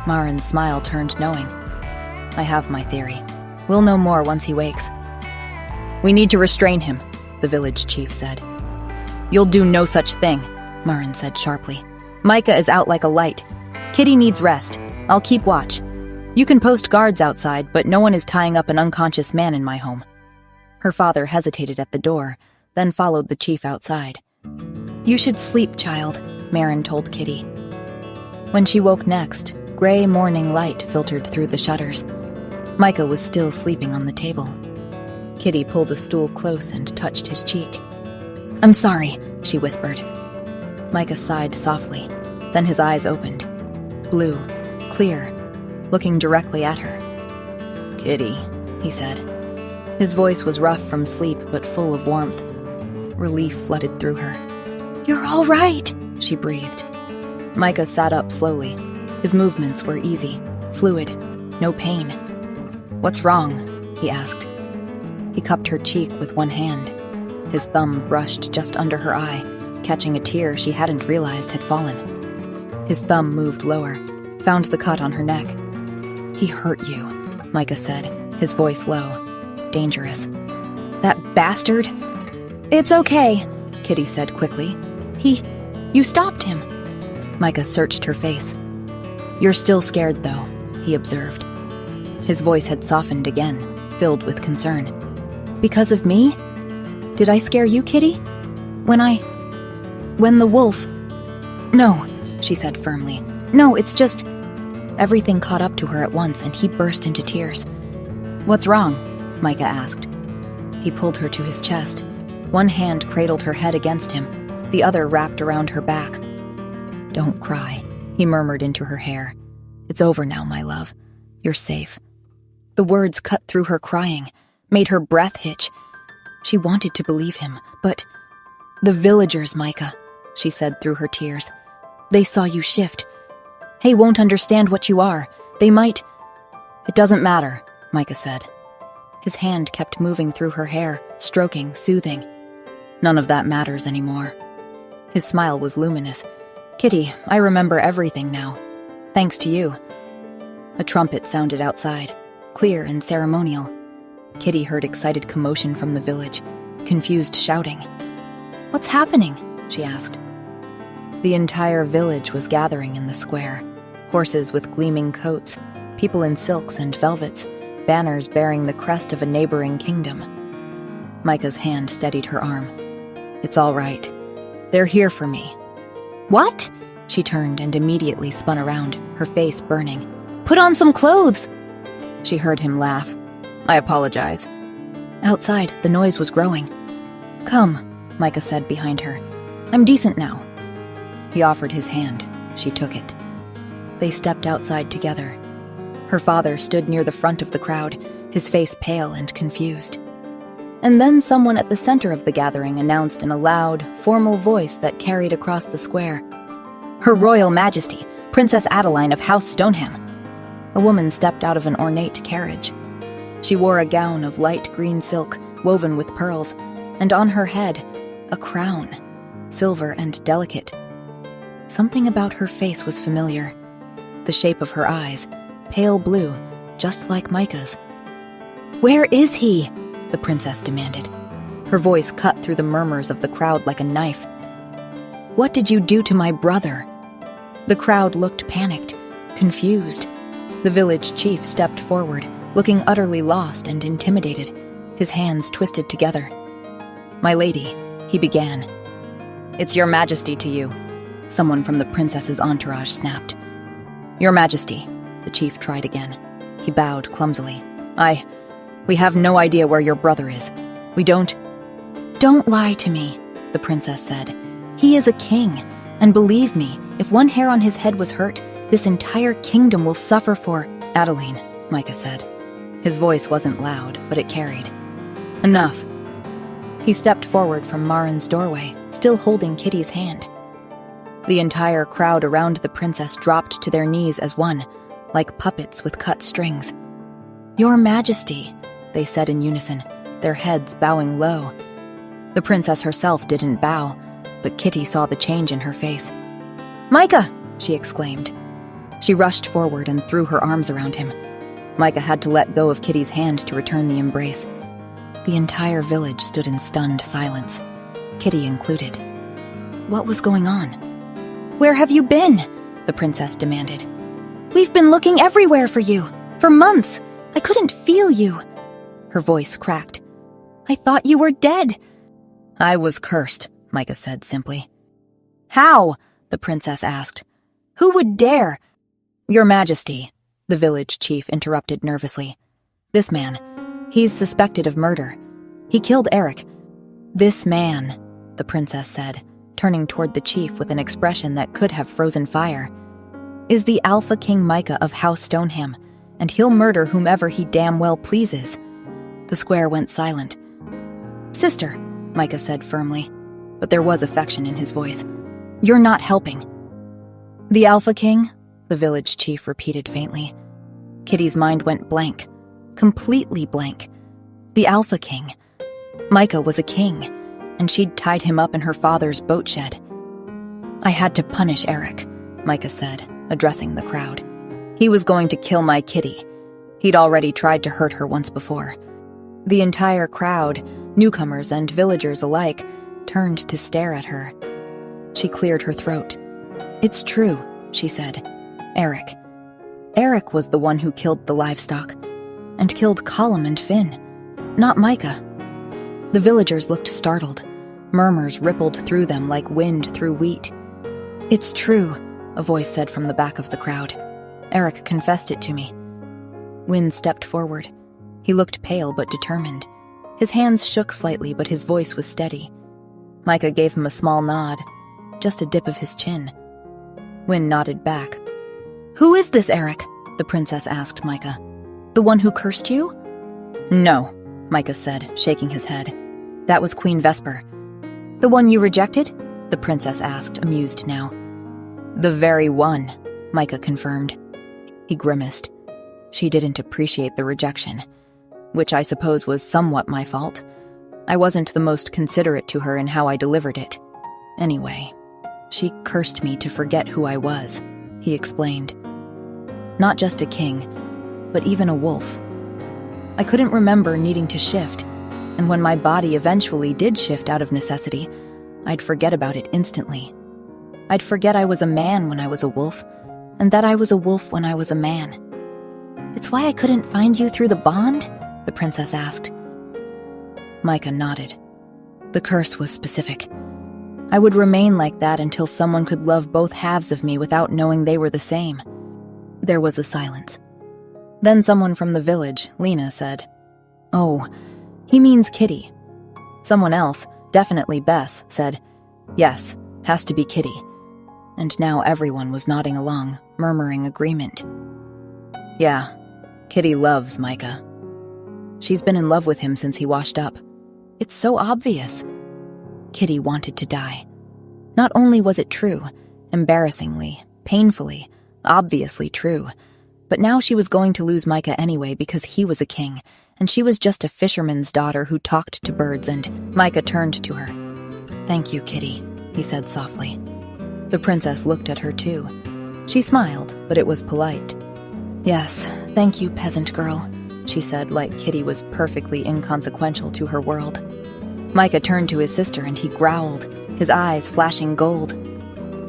Marin's smile turned knowing. "I have my theory. We'll know more once he wakes." "We need to restrain him," the village chief said. "You'll do no such thing," Marin said sharply. "Micah is out like a light. Kitty needs rest. I'll keep watch. You can post guards outside, but no one is tying up an unconscious man in my home." Her father hesitated at the door, then followed the chief outside. "You should sleep, child," Marin told Kitty. When she woke next, gray morning light filtered through the shutters. Micah was still sleeping on the table. Kitty pulled a stool close and touched his cheek. "I'm sorry," she whispered. Micah sighed softly, then his eyes opened. Blue, clear, looking directly at her. "Kitty," he said. His voice was rough from sleep but full of warmth. Relief flooded through her. "You're all right," she breathed. Micah sat up slowly. His movements were easy, fluid, no pain. "What's wrong?" he asked. He cupped her cheek with one hand. His thumb brushed just under her eye, catching a tear she hadn't realized had fallen. His thumb moved lower, found the cut on her neck. "He hurt you," Micah said, his voice low, dangerous. "That bastard?" "It's okay," Kitty said quickly. You stopped him." Micah searched her face. "You're still scared, though," he observed. His voice had softened again, filled with concern. "Because of me? Did I scare you, Kitty? When the wolf—" "No," she said firmly. "No, it's just—" Everything caught up to her at once, and he burst into tears. "What's wrong?" Micah asked. He pulled her to his chest. One hand cradled her head against him, the other wrapped around her back. "Don't cry," he murmured into her hair. "It's over now, my love. You're safe." The words cut through her crying, made her breath hitch. She wanted to believe him, but— "The villagers, Micah," she said through her tears. "They saw you shift. They won't understand what you are. They might—" "It doesn't matter," Micah said. His hand kept moving through her hair, stroking, soothing. "None of that matters anymore." His smile was luminous. "Kitty, I remember everything now. Thanks to you." A trumpet sounded outside, clear and ceremonial. Kitty heard excited commotion from the village, confused shouting. "What's happening?" she asked. The entire village was gathering in the square. Horses with gleaming coats, people in silks and velvets, banners bearing the crest of a neighboring kingdom. Micah's hand steadied her arm. "It's all right. They're here for me." "What?" She turned and immediately spun around, her face burning. "Put on some clothes!" She heard him laugh. "I apologize." Outside, the noise was growing. "Come," Micah said behind her. "I'm decent now." He offered his hand. She took it. They stepped outside together. Her father stood near the front of the crowd, his face pale and confused. And then someone at the center of the gathering announced in a loud, formal voice that carried across the square, "Her Royal Majesty, Princess Adeline of House Stoneham." A woman stepped out of an ornate carriage. She wore a gown of light green silk, woven with pearls, and on her head, a crown, silver and delicate. Something about her face was familiar. The shape of her eyes, pale blue, just like Micah's. "Where is he?" the princess demanded. Her voice cut through the murmurs of the crowd like a knife. "What did you do to my brother?" The crowd looked panicked, confused. The village chief stepped forward, looking utterly lost and intimidated, his hands twisted together. "My lady," he began. "It's your majesty to you," someone from the princess's entourage snapped. "Your majesty," the chief tried again. He bowed clumsily. We have no idea where your brother is. We don't—" "Don't lie to me," the princess said. "He is a king, and believe me, if one hair on his head was hurt, this entire kingdom will suffer for—" "Adeline," Micah said. His voice wasn't loud, but it carried. "Enough." He stepped forward from Marin's doorway, still holding Kitty's hand. The entire crowd around the princess dropped to their knees as one, like puppets with cut strings. "Your Majesty," they said in unison, their heads bowing low. The princess herself didn't bow, but Kitty saw the change in her face. "Micah!" she exclaimed. She rushed forward and threw her arms around him. Micah had to let go of Kitty's hand to return the embrace. The entire village stood in stunned silence, Kitty included. What was going on? "Where have you been?" the princess demanded. "We've been looking everywhere for you, for months. I couldn't feel you." Her voice cracked. "I thought you were dead." "I was cursed," Micah said simply. "How?" the princess asked. "Who would dare?" "Your Majesty," the village chief interrupted nervously. "This man, he's suspected of murder. He killed Eric." "This man," the princess said, turning toward the chief with an expression that could have frozen fire, "is the Alpha King Micah of House Stoneham, and he'll murder whomever he damn well pleases." The square went silent. "Sister," Micah said firmly, but there was affection in his voice, "you're not helping." "The Alpha King?" the village chief repeated faintly. Kitty's mind went blank, completely blank. The Alpha King. Micah was a king, and she'd tied him up in her father's boat shed. "I had to punish Eric," Micah said, addressing the crowd. "He was going to kill my Kitty. He'd already tried to hurt her once before." The entire crowd, newcomers and villagers alike, turned to stare at her. She cleared her throat. "It's true," she said. "Eric. Eric was the one who killed the livestock, and killed Colum and Finn, not Micah." The villagers looked startled. Murmurs rippled through them like wind through wheat. "It's true," a voice said from the back of the crowd. "Eric confessed it to me." Wynn stepped forward. He looked pale but determined. His hands shook slightly, but his voice was steady. Micah gave him a small nod, just a dip of his chin. Wynn nodded back. "Who is this Eric?" the princess asked Micah. "The one who cursed you?" "No," Micah said, shaking his head. "That was Queen Vesper." "The one you rejected?" the princess asked, amused now. "The very one," Micah confirmed. He grimaced. She didn't appreciate the rejection, which I suppose was somewhat my fault. I wasn't the most considerate to her in how I delivered it. Anyway, she cursed me to forget who I was, he explained. Not just a king, but even a wolf. I couldn't remember needing to shift, and when my body eventually did shift out of necessity, I'd forget about it instantly. I'd forget I was a man when I was a wolf, and that I was a wolf when I was a man. It's why I couldn't find you through the bond? The princess asked. Micah nodded. The curse was specific. I would remain like that until someone could love both halves of me without knowing they were the same. There was a silence. Then someone from the village, Lena, said, "Oh, he means Kitty." Someone else, definitely Bess, said, "Yes, has to be Kitty." And now everyone was nodding along, murmuring agreement. Yeah, Kitty loves Micah. She's been in love with him since he washed up. It's so obvious. Kitty wanted to die. Not only was it true, embarrassingly, painfully, obviously true, but now she was going to lose Micah anyway because he was a king, and she was just a fisherman's daughter who talked to birds, and Micah turned to her. "Thank you, Kitty," he said softly. The princess looked at her too. She smiled, but it was polite. "Yes, thank you, peasant girl," she said, like Kitty was perfectly inconsequential to her world. Micah turned to his sister and he growled, his eyes flashing gold.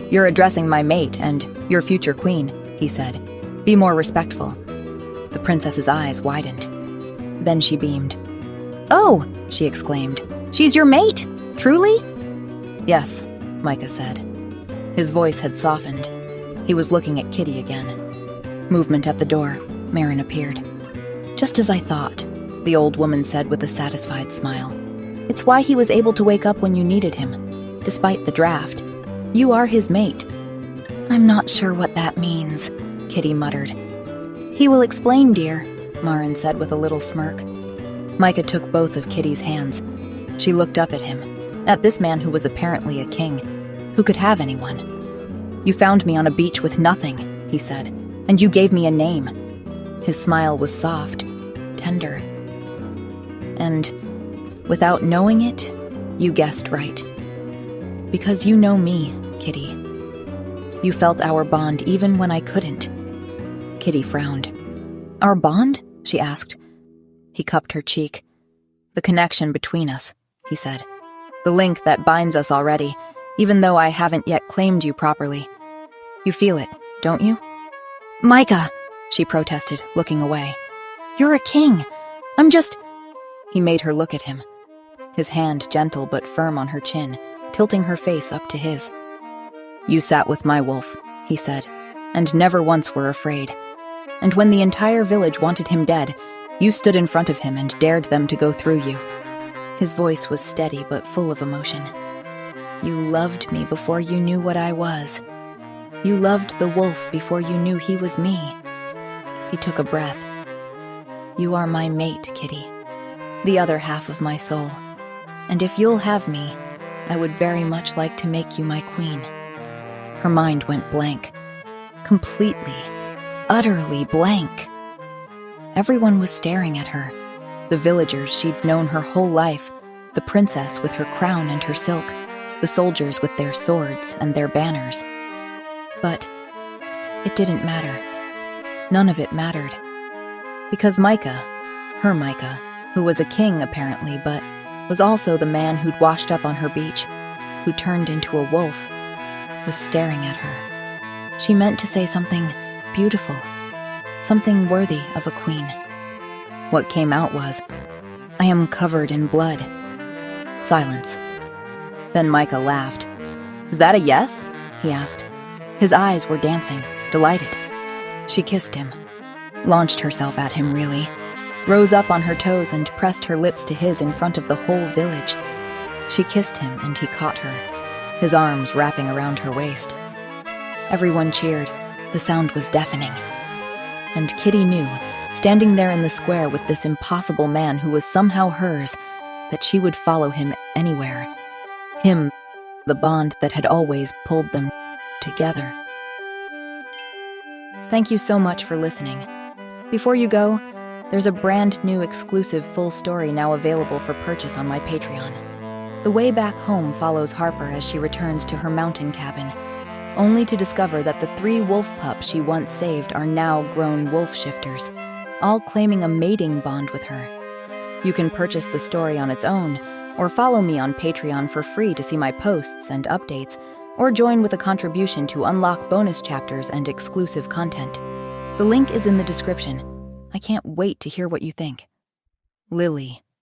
"You're addressing my mate and your future queen," he said. "Be more respectful." The princess's eyes widened. Then she beamed. "Oh," she exclaimed, "she's your mate? Truly?" "Yes," Micah said. His voice had softened. He was looking at Kitty again. Movement at the door. Marin appeared. "Just as I thought," the old woman said with a satisfied smile. "It's why he was able to wake up when you needed him, despite the draft. You are his mate." "I'm not sure what that means," Kitty muttered. "He will explain, dear," Marin said with a little smirk. Micah took both of Kitty's hands. She looked up at him, at this man who was apparently a king, who could have anyone. "You found me on a beach with nothing," he said, "and you gave me a name." His smile was soft, tender. "And, without knowing it, you guessed right. Because you know me, Kitty. You felt our bond even when I couldn't." Kitty frowned. "Our bond?" she asked. He cupped her cheek. "The connection between us," he said. "The link that binds us already, even though I haven't yet claimed you properly. You feel it, don't you?" "Micah," she protested, looking away. "You're a king. I'm just—" He made her look at him, his hand gentle but firm on her chin, tilting her face up to his. "You sat with my wolf," he said, "and never once were afraid. And when the entire village wanted him dead, you stood in front of him and dared them to go through you." His voice was steady but full of emotion. "You loved me before you knew what I was. You loved the wolf before you knew he was me." He took a breath. "You are my mate, Kitty, the other half of my soul. And if you'll have me, I would very much like to make you my queen." Her mind went blank. Completely, utterly blank. Everyone was staring at her. The villagers she'd known her whole life, the princess with her crown and her silk, the soldiers with their swords and their banners. But it didn't matter. None of it mattered. Because Micah, her Micah, who was a king apparently, but was also the man who'd washed up on her beach, who turned into a wolf, was staring at her. She meant to say something beautiful, something worthy of a queen. What came out was, "I am covered in blood." Silence. Then Micah laughed. "Is that a yes?" he asked. His eyes were dancing, delighted. She kissed him, launched herself at him really, rose up on her toes and pressed her lips to his in front of the whole village. She kissed him and he caught her, his arms wrapping around her waist. Everyone cheered. The sound was deafening. And Kitty knew, standing there in the square with this impossible man who was somehow hers, that she would follow him anywhere. Him, the bond that had always pulled them together. Thank you so much for listening. Before you go, there's a brand new exclusive full story now available for purchase on my Patreon. The way back home follows Harper as she returns to her mountain cabin, only to discover that the 3 wolf pups she once saved are now grown wolf shifters, all claiming a mating bond with her. You can purchase the story on its own, or follow me on Patreon for free to see my posts and updates, or join with a contribution to unlock bonus chapters and exclusive content. The link is in the description. I can't wait to hear what you think. Lily.